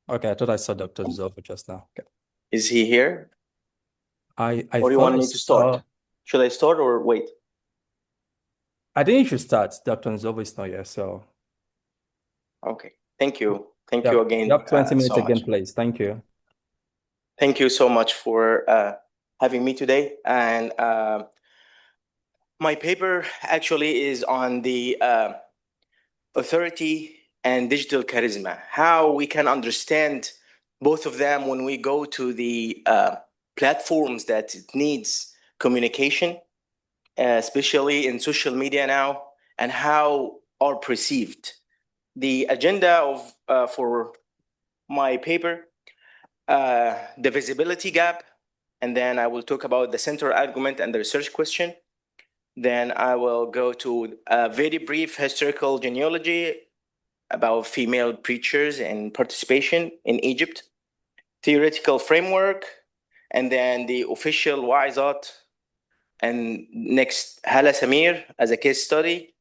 Okay, I thought I saw Dr. Ndzovu just now. Okay. Is he here? I Or you thought want I me to start? saw. Should I start or wait? I think you should start. Dr. Ndzovu is not here, so Okay. Thank you. Thank yeah, you again you have 20 minutes so again, much. please. Thank you. Thank you so much for having me today. And my paper actually is on the authority and digital charisma, how we can understand both of them when we go to the platforms that it needs communication, especially in social media now, and how are perceived. The agenda of for my paper, the visibility gap, and then I will talk about the central argument and the research question. Then I will go to a very brief historical genealogy about female preachers and participation in Egypt, theoretical framework, and then the official wa'izat, and next Hala Samir as a case study,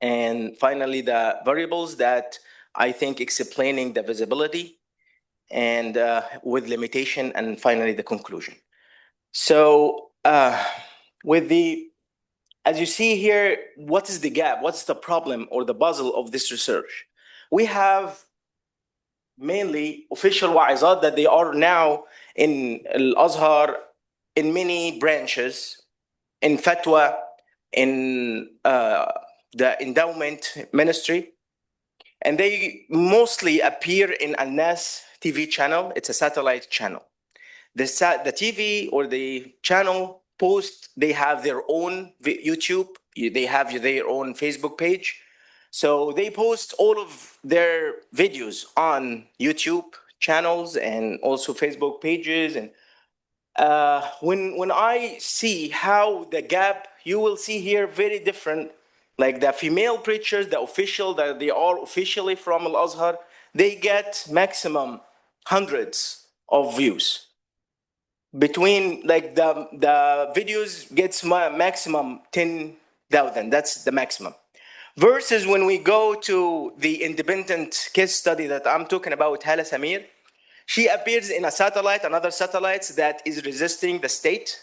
and finally the variables that I think explaining the visibility and with limitation, and finally the conclusion. So with the, as you see here, what is the gap? What's the problem or the puzzle of this research? We have mainly official wa'izat that they are now in Al-Azhar, in many branches, in fatwa, in the endowment ministry, and they mostly appear in Al-Nas TV channel. It's a satellite channel. The TV or the channel post, they have their own YouTube, they have their own Facebook page. So they post all of their videos on YouTube channels and also Facebook pages. And when I see how the gap, you will see here very different, like the female preachers, the official, that they are officially from Al-Azhar, they get maximum hundreds of views. Between like the videos gets maximum 10,000. That's the maximum. Versus when we go to the independent case study that I'm talking about, Hala Samir, she appears in a satellite, another satellite that is resisting the state.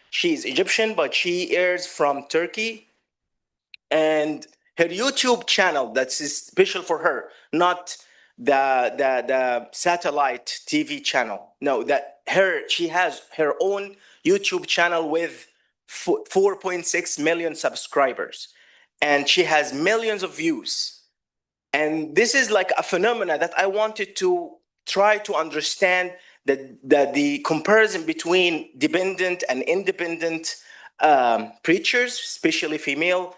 She is Egyptian, but she airs from Turkey. And her YouTube channel, that's special for her, not the satellite TV channel. No, she has her own YouTube channel with 4.6 million subscribers, and she has millions of views. And this is like a phenomena that I wanted to try to understand, the comparison between dependent and independent preachers, especially female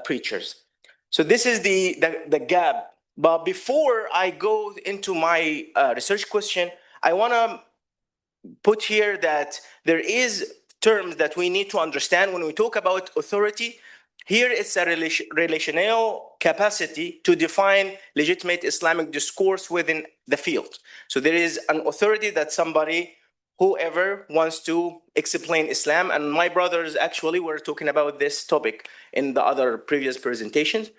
preachers. So this is the gap. But before I go into my research question, I want to put here that there is terms that we need to understand when we talk about authority. Here it's a relational capacity to define legitimate Islamic discourse within the field. So there is an authority that somebody, whoever wants to explain Islam, and my brothers actually were talking about this topic in the other previous presentations.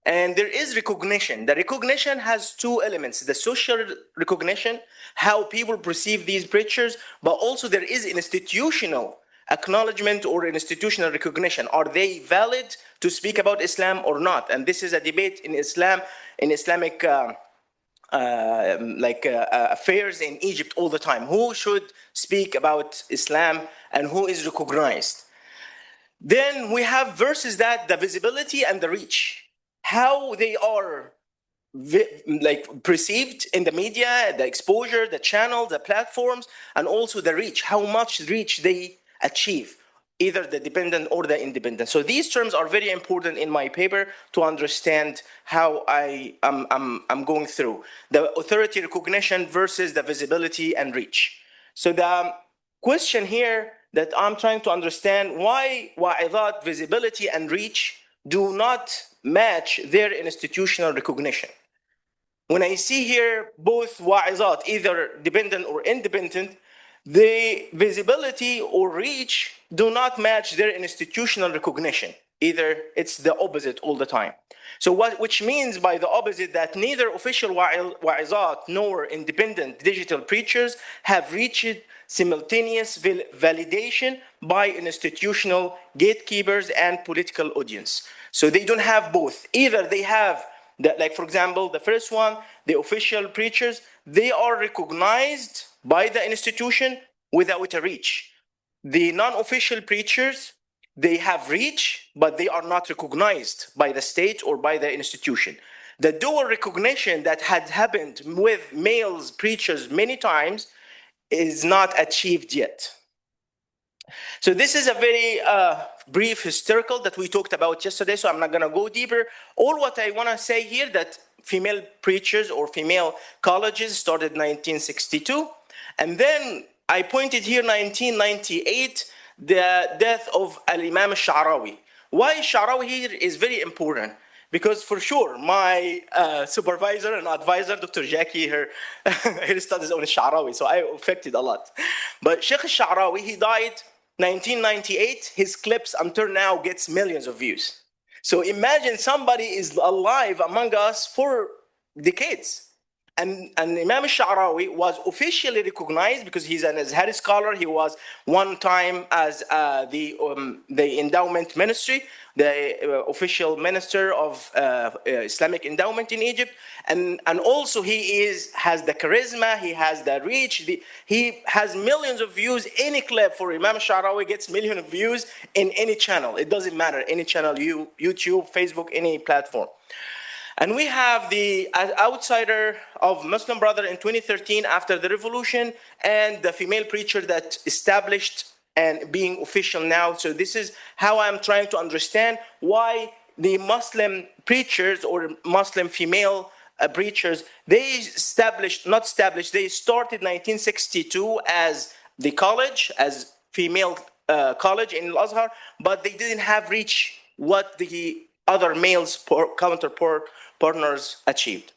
And there is recognition. The recognition has two elements: the social recognition, how people perceive these preachers, but also there is institutional acknowledgement or institutional recognition. Are they valid to speak about Islam or not? And this is a debate in Islam, in Islamic affairs in Egypt all the time. Who should speak about Islam and who is recognized? Then we have versus that the visibility and the reach, how they are perceived in the media, the exposure, the channel, the platforms, and also the reach, how much reach they achieve, either the dependent or the independent. So these terms are very important in my paper to understand how I'm going through the authority recognition versus the visibility and reach. So the question here that I'm trying to understand, why wa'idat visibility and reach do not match their institutional recognition. When I see here both wa'izat, either dependent or independent, the visibility or reach do not match their institutional recognition. Either it's the opposite all the time. So which means by the opposite that neither official wa'izat nor independent digital preachers have reached simultaneous validation by institutional gatekeepers and political audience. So they don't have both. Either they have, like for example, the first one, the official preachers, they are recognized by the institution without a reach. The non-official preachers, they have reach, but they are not recognized by the state or by the institution. The dual recognition that had happened with male preachers many times is not achieved yet. So this is a very brief historical that we talked about yesterday, so I'm not going to go deeper. All what I want to say here that female preachers or female colleges started 1962, and then I pointed here 1998, the death of Al-Imam al-Sha'rawi. Why Sha'rawi here is very important. Because for sure, my supervisor and advisor, Dr. Jackie, her studies on Sha'rawi, so I affected a lot. But Sheikh Sha'rawi, he died 1998. His clips until now gets millions of views. So imagine somebody is alive among us for decades. And Imam al-Sha'rawi was officially recognized because he's an Azhari scholar. He was one time as the endowment ministry, the official minister of Islamic endowment in Egypt. And also he has the charisma, he has the reach, he has millions of views. Any clip for Imam al-Sha'rawi gets millions of views in any channel. It doesn't matter, any channel, YouTube, Facebook, any platform. And we have the outsider of Muslim Brother in 2013 after the revolution, and the female preacher that established and being official now. So this is how I'm trying to understand why the Muslim preachers or Muslim female preachers, they started 1962 as the college, as female college in Al-Azhar, but they didn't have reach what the other males partners achieved.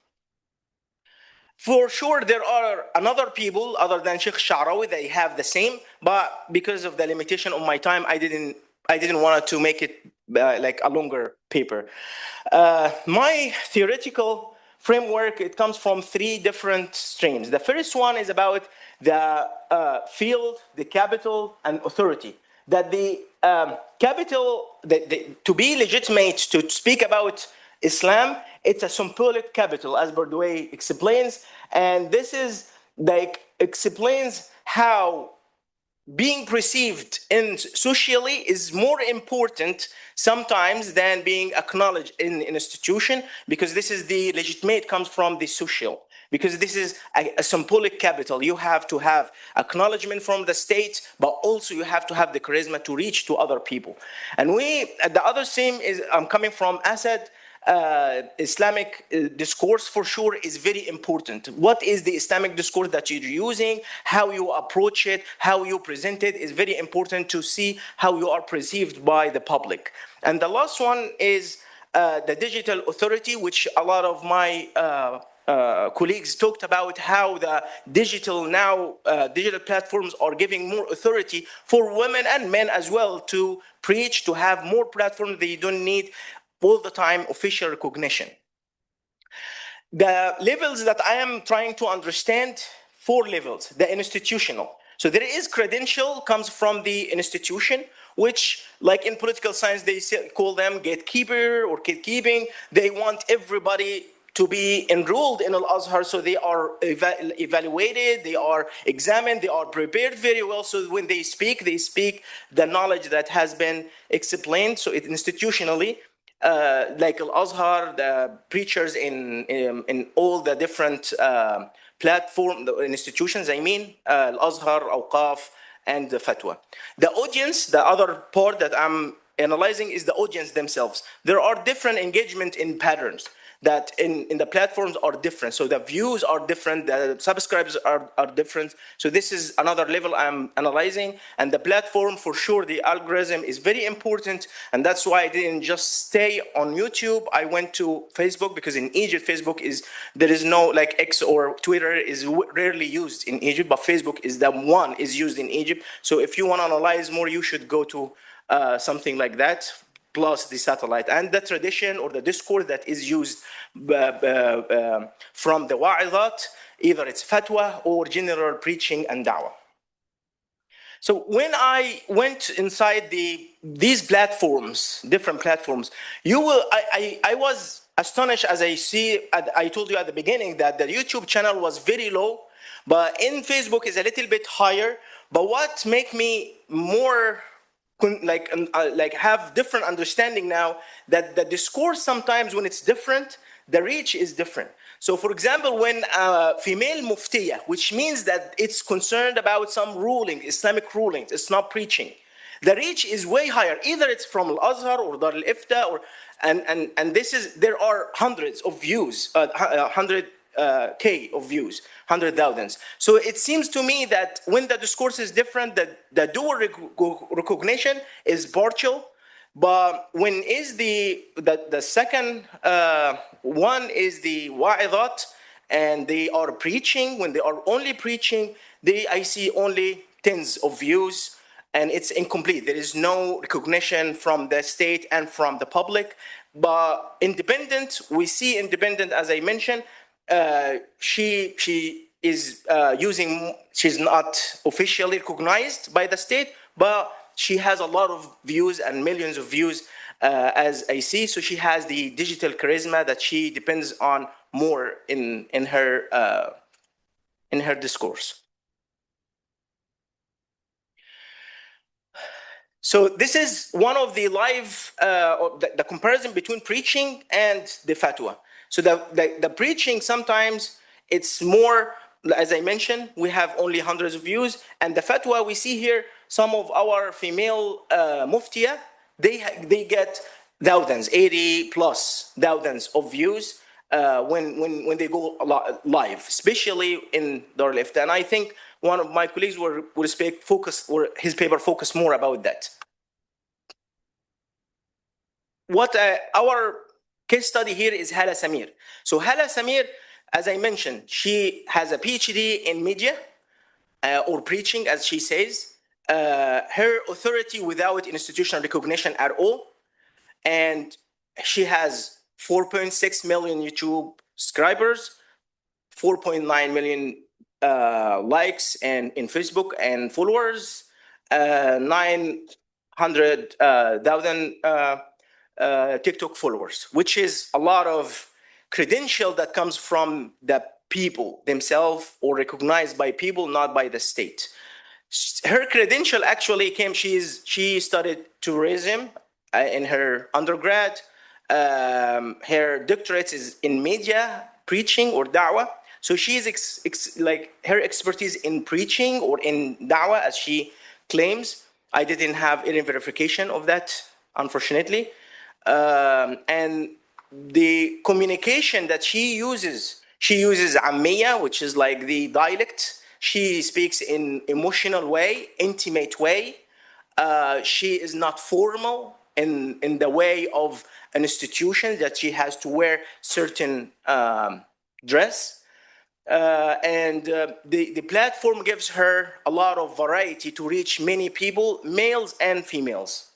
For sure, there are another people other than Sheikh Sha'rawi, they have the same, but because of the limitation of my time, I didn't want to make it like a longer paper. My theoretical framework, it comes from three different streams. The first one is about the field, the capital, and authority. That the capital, to be legitimate to speak about Islam, it's a symbolic capital, as Bordway explains, and this is like explains how being perceived in socially is more important sometimes than being acknowledged in an institution, because this is the legitimate comes from the social. Because this is a symbolic capital. You have to have acknowledgement from the state, but also you have to have the charisma to reach to other people. And the other theme is, I'm coming from Assad, Islamic discourse for sure is very important. What is the Islamic discourse that you're using, how you approach it, how you present it is very important to see how you are perceived by the public. And the last one is the digital authority, which a lot of my colleagues talked about how the digital platforms are giving more authority for women and men as well to preach, to have more platforms. They don't need all the time official recognition. The levels that I am trying to understand, 4 levels. The institutional. So there is credential comes from the institution, which, like in political science, they call them gatekeeper or gatekeeping. They want everybody to be enrolled in Al-Azhar, so they are evaluated, they are examined, they are prepared very well, so when they speak the knowledge that has been explained, so institutionally, like Al-Azhar, the preachers in all the different platform, the institutions, I mean, Al-Azhar, Awqaf, and the Fatwa. The audience, the other part that I'm analyzing is the audience themselves. There are different engagement in patterns that in the platforms are different. So the views are different, the subscribers are different. So this is another level I'm analyzing. And the platform, for sure, the algorithm is very important. And that's why I didn't just stay on YouTube. I went to Facebook because in Egypt, there is no, like X or Twitter is rarely used in Egypt, but Facebook is the one is used in Egypt. So if you want to analyze more, you should go to something like that, plus the satellite and the tradition or the discourse that is used from the wa'izat, either it's fatwa or general preaching and da'wah. So when I went inside these platforms, different platforms, I was astonished as I told you at the beginning that the YouTube channel was very low, but in Facebook is a little bit higher. But what make me more like have different understanding now that the discourse sometimes when it's different, the reach is different. So for example, when a female muftiya, which means that it's concerned about some ruling, Islamic rulings, it's not preaching, the reach is way higher. Either it's from Al-Azhar or Dar al-Ifta, or and this is, there are hundreds of views, 100K of views, 100,000. So it seems to me that when the discourse is different, the dual recognition is partial. But when is the second one is the wa'izat, and they are preaching, when they are only preaching, I see only tens of views, and it's incomplete. There is no recognition from the state and from the public. But independent, we see independent, as I mentioned, she is she's not officially recognized by the state, but she has a lot of views and millions of views, as I see. So she has the digital charisma that she depends on more in her discourse. So this is one of the live, the comparison between preaching and the fatwa. So the preaching, sometimes it's more, as I mentioned, we have only hundreds of views. And the fatwa we see here, some of our female muftiya, they get thousands, 80 plus thousands of views when they go live, especially in Dar al-Ifta. And I think one of my colleagues will focus, or his paper focus more about that. What our case study here is Hala Samir. So Hala Samir, as I mentioned, she has a PhD in media or preaching, as she says. Her authority without institutional recognition at all. And she has 4.6 million YouTube subscribers, 4.9 million likes and in Facebook and followers, 900,000 TikTok followers, which is a lot of credential that comes from the people themselves or recognized by people, not by the state. Her credential actually came, she studied tourism in her undergrad. Her doctorate is in media, preaching or da'wah. So she's like her expertise in preaching or in da'wah, as she claims. I didn't have any verification of that, unfortunately. And the communication that she uses Ammiya, which is like the dialect. She speaks in emotional way, intimate way. She is not formal in the way of an institution that she has to wear certain dress. And the platform gives her a lot of variety to reach many people, males and females.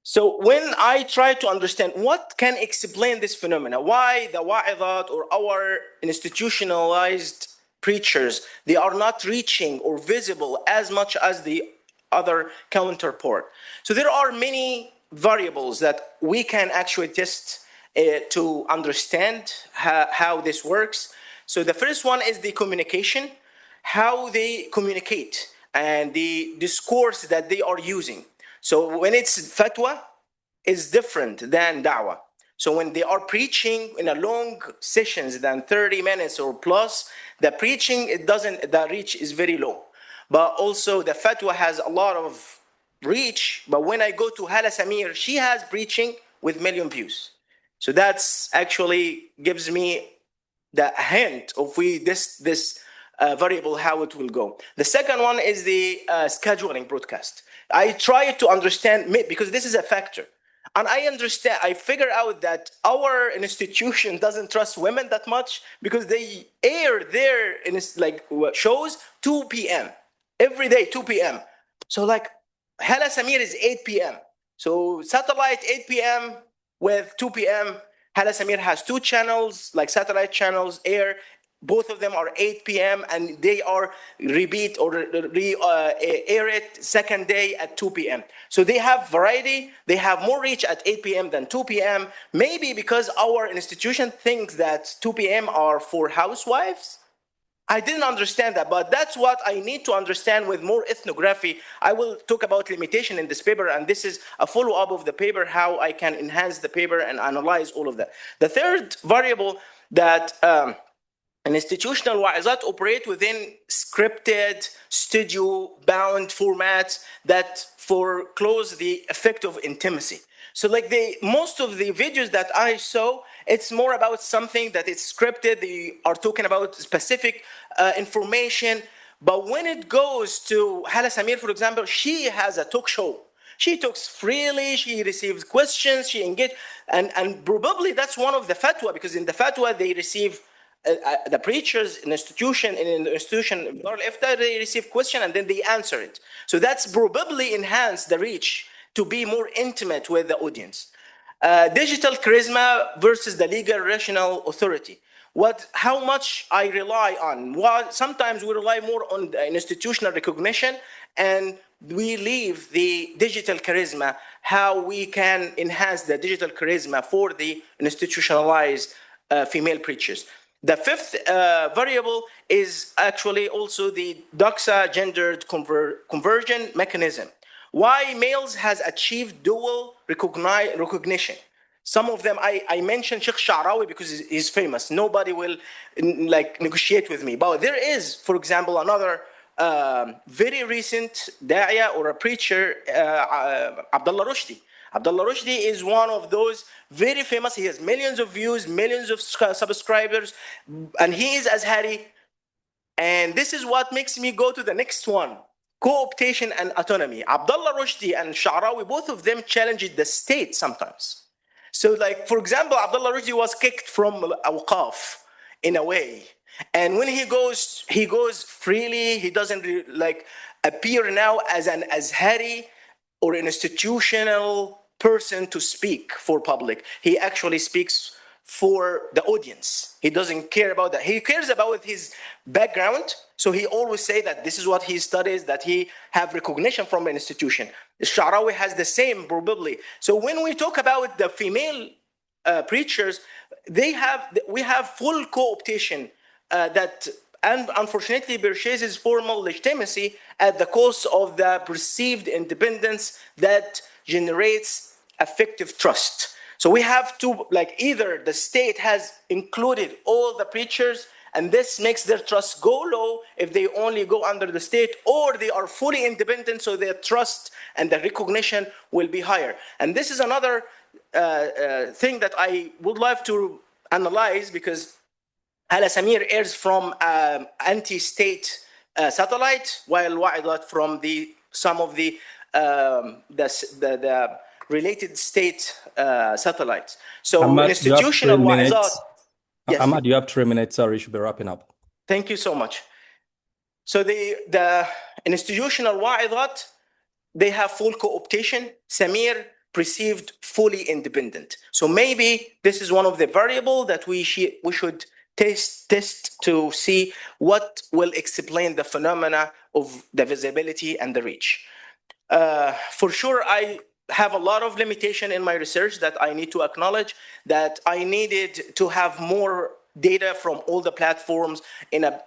So when I try to understand what can explain this phenomena, why the wa'izat or our institutionalized preachers, they are not reaching or visible as much as the other counterpart. So there are many variables that we can actually test to understand how this works. So the first one is the communication, how they communicate and the discourse that they are using. So when it's fatwa, is different than da'wah. So when they are preaching in a long sessions than 30 minutes or plus, the preaching, the reach is very low. But also the fatwa has a lot of reach. But when I go to Hala Samir, she has preaching with million views. So that's actually gives me the hint of this variable, how it will go. The second one is the scheduling broadcast. I try to understand, because this is a factor. And I understand, I figure out that our institution doesn't trust women that much because they air their shows 2 p.m. every day, 2 p.m. So like Hala Samir is 8 p.m. So satellite 8 p.m. with 2 p.m. Hala Samir has 2 channels, like satellite channels air. Both of them are 8 p.m. and they are repeat or air it second day at 2 p.m. So they have variety. They have more reach at 8 p.m. than 2 p.m. Maybe because our institution thinks that 2 p.m. are for housewives. I didn't understand that, but that's what I need to understand with more ethnography. I will talk about limitation in this paper, and this is a follow-up of the paper, how I can enhance the paper and analyze all of that. The third variable that an institutional wa'izat operate within scripted, studio-bound formats that foreclose the effect of intimacy. So like most of the videos that I saw, it's more about something that is scripted. They are talking about specific information. But when it goes to Hala Samir, for example, she has a talk show. She talks freely, she receives questions, she engages, and probably that's one of the fatwa, because in the fatwa they receive the preachers in the institution, they receive question and then they answer it. So that's probably enhanced the reach to be more intimate with the audience. Digital charisma versus the legal rational authority. How much I rely on? Sometimes we rely more on the institutional recognition and we leave the digital charisma, how we can enhance the digital charisma for the institutionalized female preachers. The fifth variable is actually also the doxa gendered conversion mechanism. Why males has achieved dual recognition. Some of them, I mentioned Sheikh Sha'rawi because he's famous. Nobody will negotiate with me. But there is, for example, another very recent da'iyah or a preacher, Abdullah Rushdi. Abdullah Rushdi is one of those very famous. He has millions of views, millions of subscribers, and he is Azhari. And this is what makes me go to the next one. Co-optation and autonomy. Abdullah Rushdi and Sha'rawi, both of them challenged the state sometimes. So like, for example, Abdullah Rushdi was kicked from Awqaf in a way. And when he goes freely. He doesn't appear now as an Azhari or an institutional person to speak for public. He actually speaks for the audience. He doesn't care about that. He cares about his background. So he always say that this is what he studies, that he have recognition from an institution. Sha'rawi has the same probably. So when we talk about the female preachers, we have full co-optation and unfortunately purchases formal legitimacy at the cost of the perceived independence that generates affective trust. So we have to, either the state has included all the preachers and this makes their trust go low if they only go under the state, or they are fully independent so their trust and the recognition will be higher. And this is another thing that I would love to analyze, because Hala Samir airs from anti-state satellite, while Wa'idat from some of the related state satellites. So Ahmad, institutional Wa'izat. Yes. Ahmad, you have 3 minutes. Sorry, you should be wrapping up. Thank you so much. So the institutional Wa'idat, they have full co-optation. Samir perceived fully independent. So maybe this is one of the variables that we should test to see what will explain the phenomena of the visibility and the reach. For sure, I have a lot of limitation in my research that I need to acknowledge, that I needed to have more data from all the platforms in a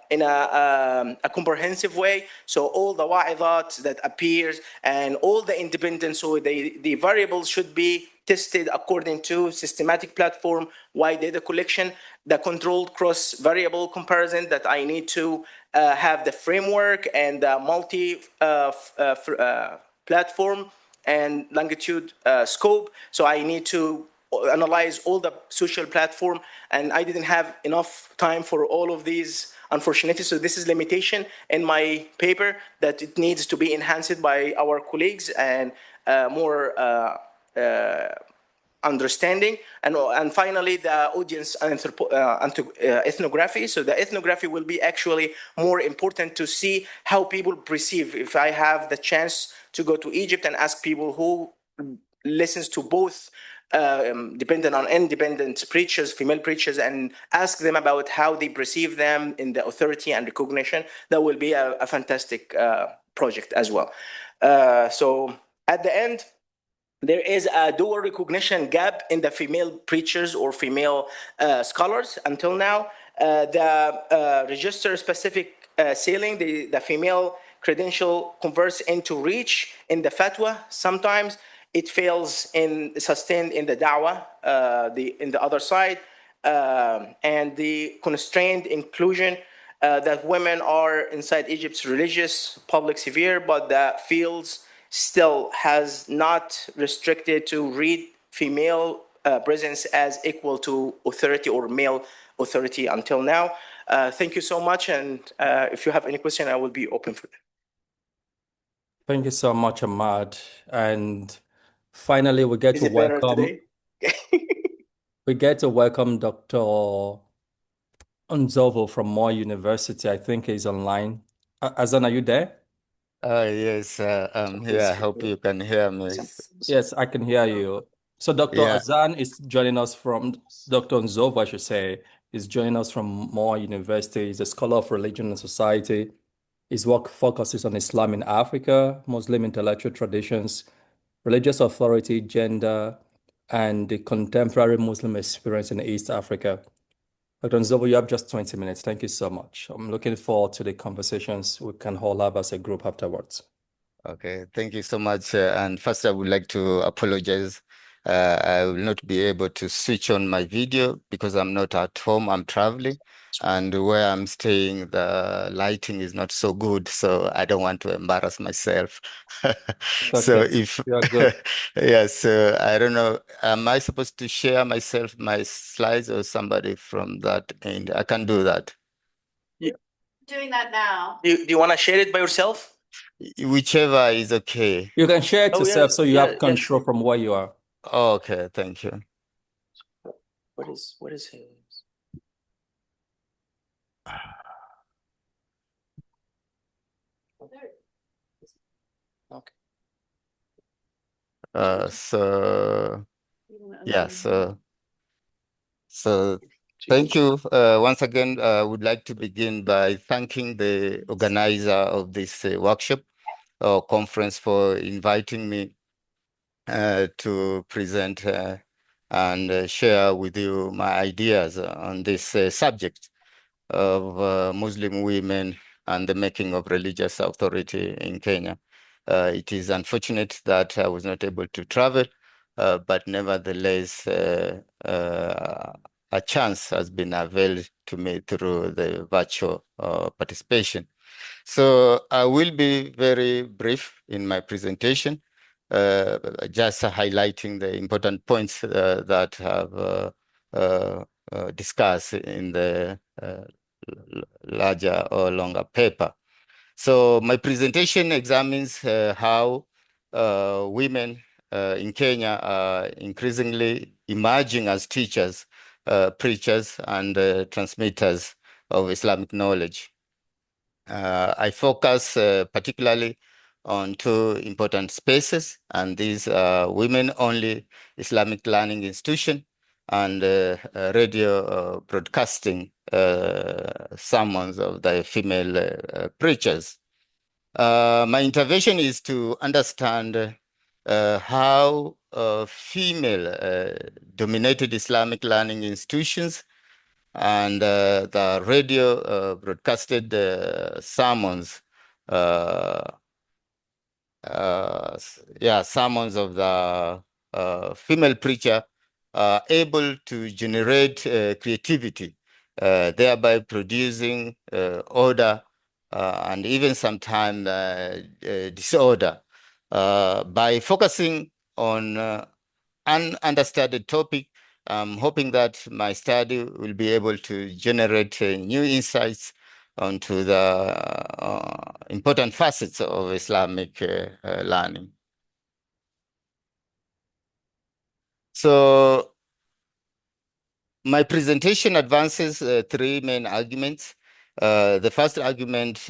comprehensive way. So all the wa'idat that appears and all the independent, so the variables should be tested according to systematic platform, wide data collection, the controlled cross variable comparison that I need to have the framework and the multi platform and longitude scope. So I need to analyze all the social platform, and I didn't have enough time for all of these, unfortunately. So this is limitation in my paper, that it needs to be enhanced by our colleagues and more understanding. And finally, the audience ethnography. So the ethnography will be actually more important to see how people perceive. If I have the chance to go to Egypt and ask people who listens to both dependent on independent preachers, female preachers, and ask them about how they perceive them in the authority and recognition, that will be a fantastic project as well. So at the end, there is a dual recognition gap in the female preachers or female scholars until now. The register-specific sealing, the female credential converts into reach in the fatwa. Sometimes it fails in sustained in the da'wah, in the other side, and the constrained inclusion that women are inside Egypt's religious public sphere, but the fields still has not restricted to read female presence as equal to authority or male authority until now. Thank you so much, and if you have any question, I will be open for that. Thank you so much, Ahmad. And finally, we get Is to it better welcome today? Dr. Ndzovu from Moore University. I think he's online. Hassan, are you there? Yes, I'm here. I hope you can hear me. Yes, I can hear you. So Dr. Yeah. Hassan is joining us from, Dr. Ndzovu, I should say, is joining us from Moore University. He's a scholar of religion and society. His work focuses on Islam in Africa, Muslim intellectual traditions, religious authority, gender, and the contemporary Muslim experience in East Africa. Dr. Ndzovu, you have just 20 minutes. Thank you so much. I'm looking forward to the conversations we can all have as a group afterwards. Okay, thank you so much. And first, I would like to apologize. I will not be able to switch on my video because I'm not at home. I'm traveling, and where I'm staying, the lighting is not so good, so I don't want to embarrass myself. So if you're good. yeah, so I don't know. Am I supposed to share my slides, or somebody from that end? I can do that. Doing that now. Do you want to share it by yourself? Whichever is okay. You can share it yourself, so you have control sure. from where you are. Okay, thank you. What is his? Okay. So thank you. Once again, I would like to begin by thanking the organizer of this workshop or conference for inviting me to present and share with you my ideas on this subject of Muslim women and the making of religious authority in Kenya. It is unfortunate that I was not able to travel, but nevertheless, a chance has been availed to me through the virtual participation. So I will be very brief in my presentation, just highlighting the important points that have discussed in the larger or longer paper. So my presentation examines how women in Kenya are increasingly emerging as teachers, preachers, and transmitters of Islamic knowledge. I focus particularly on two important spaces, and these are women-only Islamic learning institution and radio broadcasting sermons of the female preachers. My intervention is to understand how female dominated Islamic learning institutions and the radio broadcasted sermons, sermons of the female preacher are able to generate creativity, thereby producing order and even sometimes disorder. By focusing on an understudied topic, I'm hoping that my study will be able to generate new insights onto the important facets of Islamic learning. So my presentation advances three main arguments. The first argument is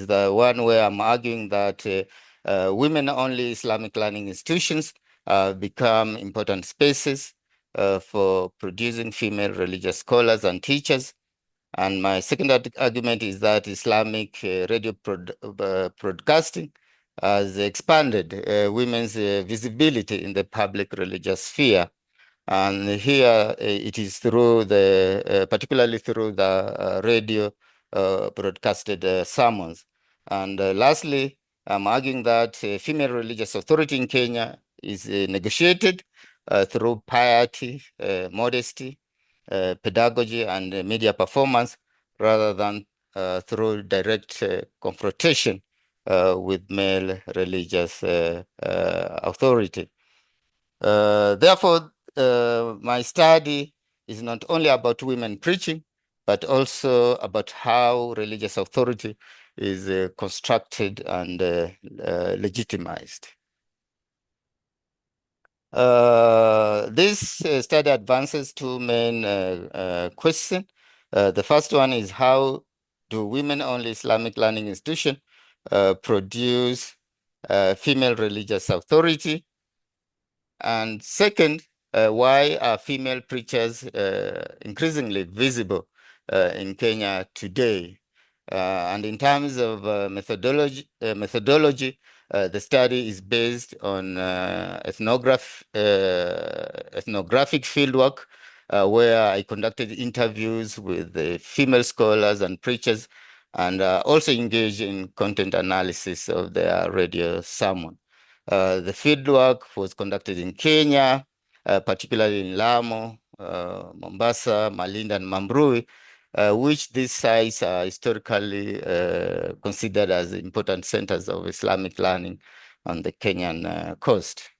the one where I'm arguing that women-only Islamic learning institutions become important spaces for producing female religious scholars and teachers. And my second argument is that Islamic radio broadcasting has expanded women's visibility in the public religious sphere. And here it is through the, particularly through the radio broadcasted sermons. And lastly, I'm arguing that female religious authority in Kenya is negotiated through piety, modesty, pedagogy, and media performance, rather than through direct confrontation with male religious authority. Therefore, my study is not only about women preaching, but also about how religious authority is constructed and legitimized. This study advances two main questions. The first one is, how do women-only Islamic learning institutions produce female religious authority? And second, why are female preachers increasingly visible in Kenya today? And in terms of methodology, the study is based on ethnographic fieldwork, where I conducted interviews with the female scholars and preachers, and also engaged in content analysis of their radio sermon. The fieldwork was conducted in Kenya, particularly in Lamu, Mombasa, Malindi, and Mambrui, which these sites are historically considered as important centers of Islamic learning on the Kenyan coast.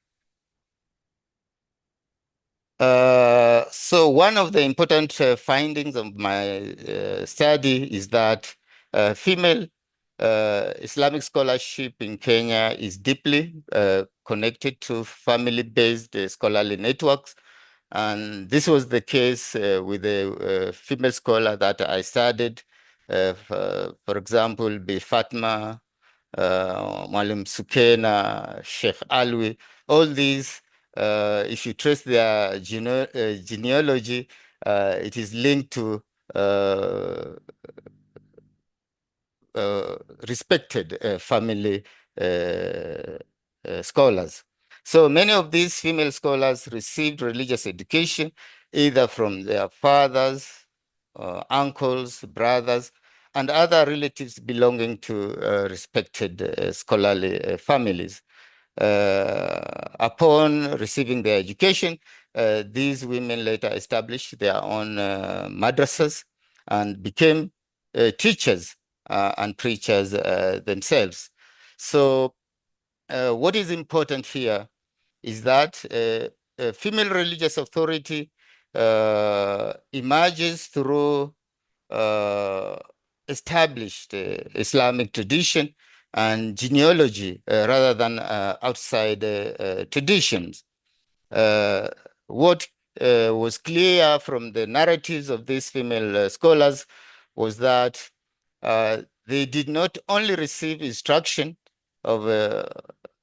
So one of the important findings of my study is that female Islamic scholarship in Kenya is deeply connected to family-based scholarly networks. And this was the case with a female scholar that I studied, for example, Bi Fatma, Mwalim Sukena, Sheikh Alwi. All these, if you trace their genealogy, it is linked to respected family scholars. So many of these female scholars received religious education either from their fathers, uncles, brothers, and other relatives belonging to respected scholarly families. Upon receiving their education, these women later established their own madrassas and became teachers and preachers themselves. So what is important here is that female religious authority emerges through established Islamic tradition and genealogy rather than outside traditions. What was clear from the narratives of these female scholars was that they did not only receive instruction of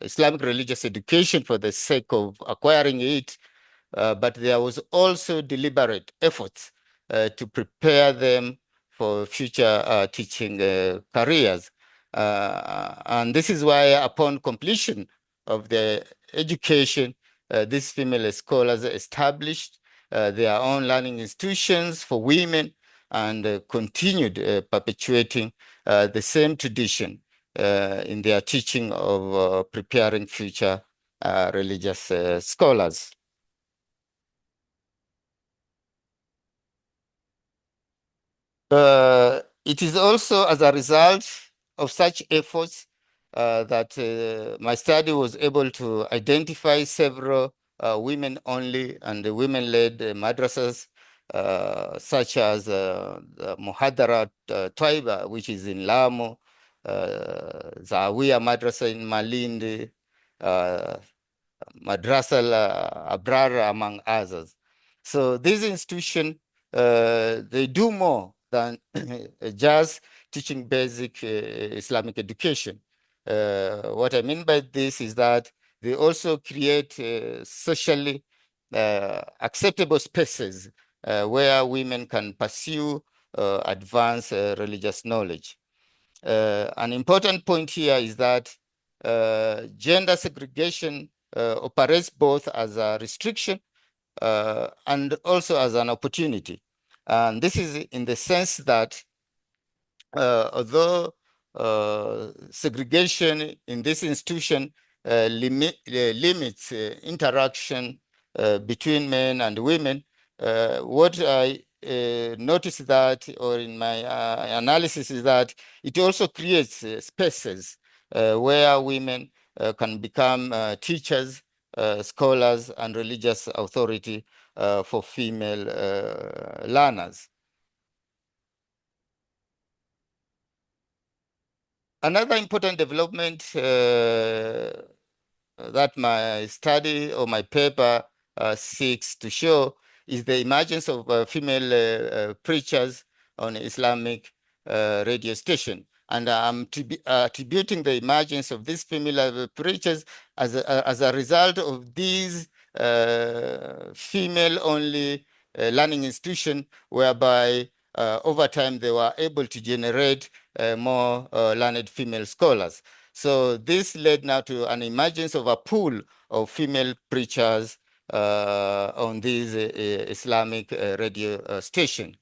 Islamic religious education for the sake of acquiring it, but there was also deliberate efforts to prepare them for future teaching careers. And this is why upon completion of their education, these female scholars established their own learning institutions for women and continued perpetuating the same tradition in their teaching of preparing future religious scholars. It is also as a result of such efforts that my study was able to identify several women-only and women-led madrasas, such as the Muhadara Taiba, which is in Lamu, Zawiya Madrasa in Malindi, Madrassa Abrar, among others. So these institutions, they do more than just teaching basic Islamic education. What I mean by this is that they also create socially acceptable spaces where women can pursue advanced religious knowledge. An important point here is that gender segregation operates both as a restriction and also as an opportunity. And this is in the sense that although segregation in this institution limits interaction between men and women, what I noticed that, or in my analysis, is that it also creates spaces where women can become teachers, scholars, and religious authority for female learners. Another important development that my study or my paper seeks to show is the emergence of female preachers on Islamic radio station. And I'm attributing the emergence of these female preachers as a result of these female-only learning institution, whereby over time they were able to generate more learned female scholars. So this led now to an emergence of a pool of female preachers on this Islamic radio station.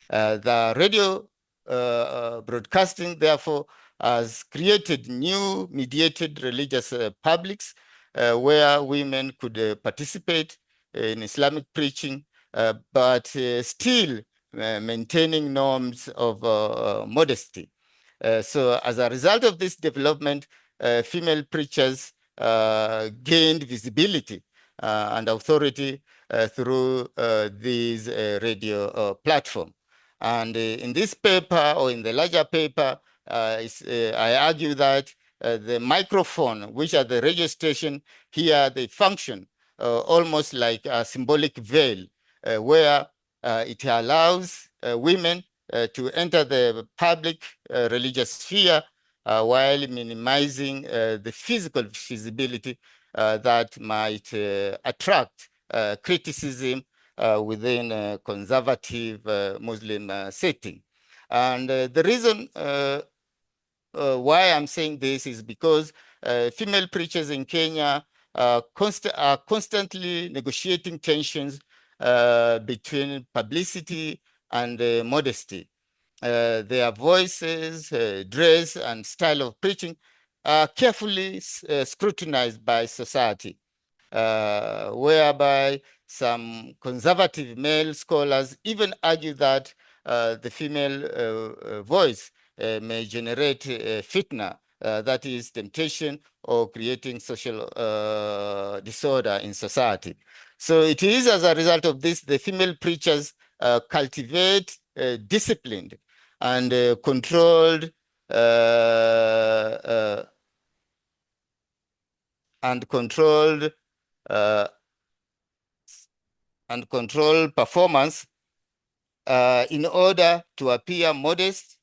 The radio broadcasting, therefore, has created new mediated religious publics where women could participate in Islamic preaching, but still maintaining norms of modesty. So as a result of this development, female preachers gained visibility and authority through these radio platform. And in this paper, or in the larger paper, I argue that the microphone, which are the radio station, here they function almost like a symbolic veil, where it allows women to enter the public religious sphere while minimizing the physical visibility that might attract criticism within a conservative Muslim setting. And the reason why I'm saying this is because female preachers in Kenya are constantly negotiating tensions between publicity and modesty. Their voices, dress, and style of preaching are carefully scrutinized by society, whereby some conservative male scholars even argue that the female voice may generate fitna, that is temptation, or creating social disorder in society. So it is as a result of this, the female preachers cultivate disciplined and controlled performance in order to appear modest,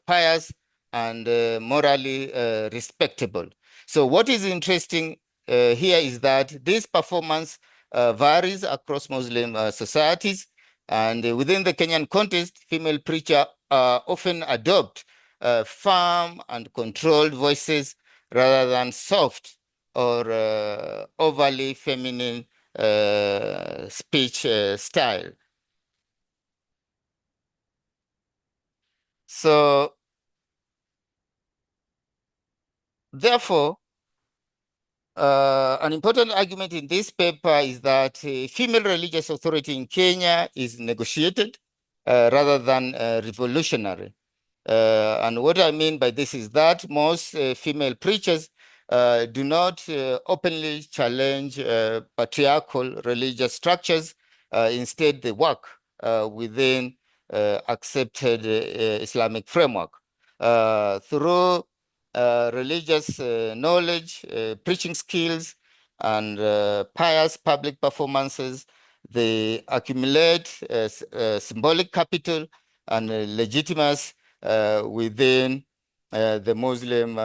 pious, and morally respectable. So what is interesting here is that this performance varies across Muslim societies. And within the Kenyan context, female preachers often adopt firm and controlled voices rather than soft or overly feminine speech style. So, therefore, an important argument in this paper is that female religious authority in Kenya is negotiated rather than revolutionary. And what I mean by this is that most female preachers do not openly challenge patriarchal religious structures. Instead, they work within accepted Islamic framework. Through religious knowledge, preaching skills, and pious public performances, they accumulate symbolic capital and legitimacy within the Muslim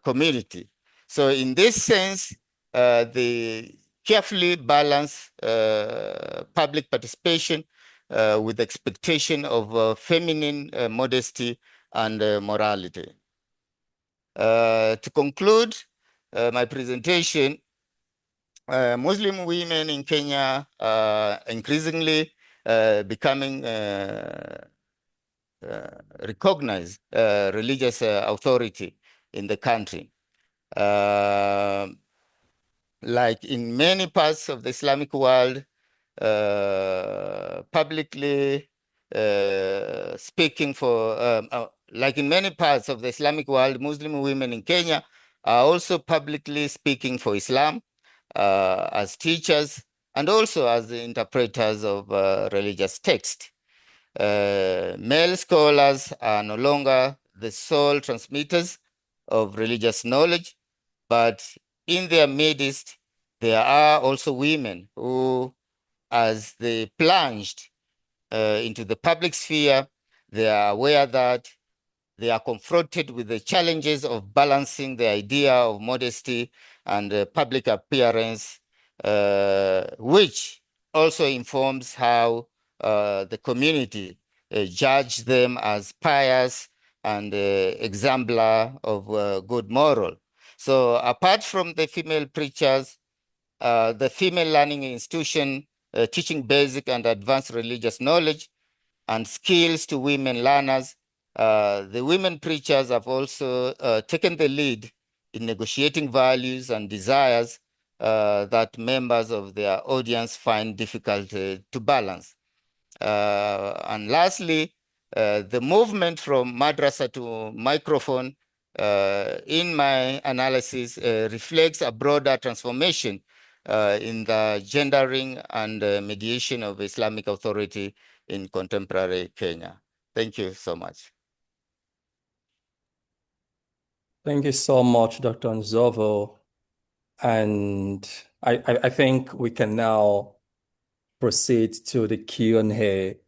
community. So in this sense, they carefully balance public participation with expectation of feminine modesty and morality. To conclude my presentation, Muslim women in Kenya are increasingly becoming recognized religious authority in the country. Like in many parts of the Islamic world, publicly speaking for, like in many parts of the Islamic world, Muslim women in Kenya are also publicly speaking for Islam as teachers and also as the interpreters of religious text. Male scholars are no longer the sole transmitters of religious knowledge, but in their midst, there are also women who, as they plunged into the public sphere, they are aware that they are confronted with the challenges of balancing the idea of modesty and public appearance, which also informs how the community judge them as pious and exemplar of good moral. So apart from the female preachers, the female learning institution teaching basic and advanced religious knowledge and skills to women learners, the women preachers have also taken the lead in negotiating values and desires that members of their audience find difficult to balance. And lastly, the movement from madrasa to microphone in my analysis reflects a broader transformation in the gendering and mediation of Islamic authority in contemporary Kenya. Thank you so much. Thank you so much, Dr. Ndzovu. And I think we can now proceed to the Q&A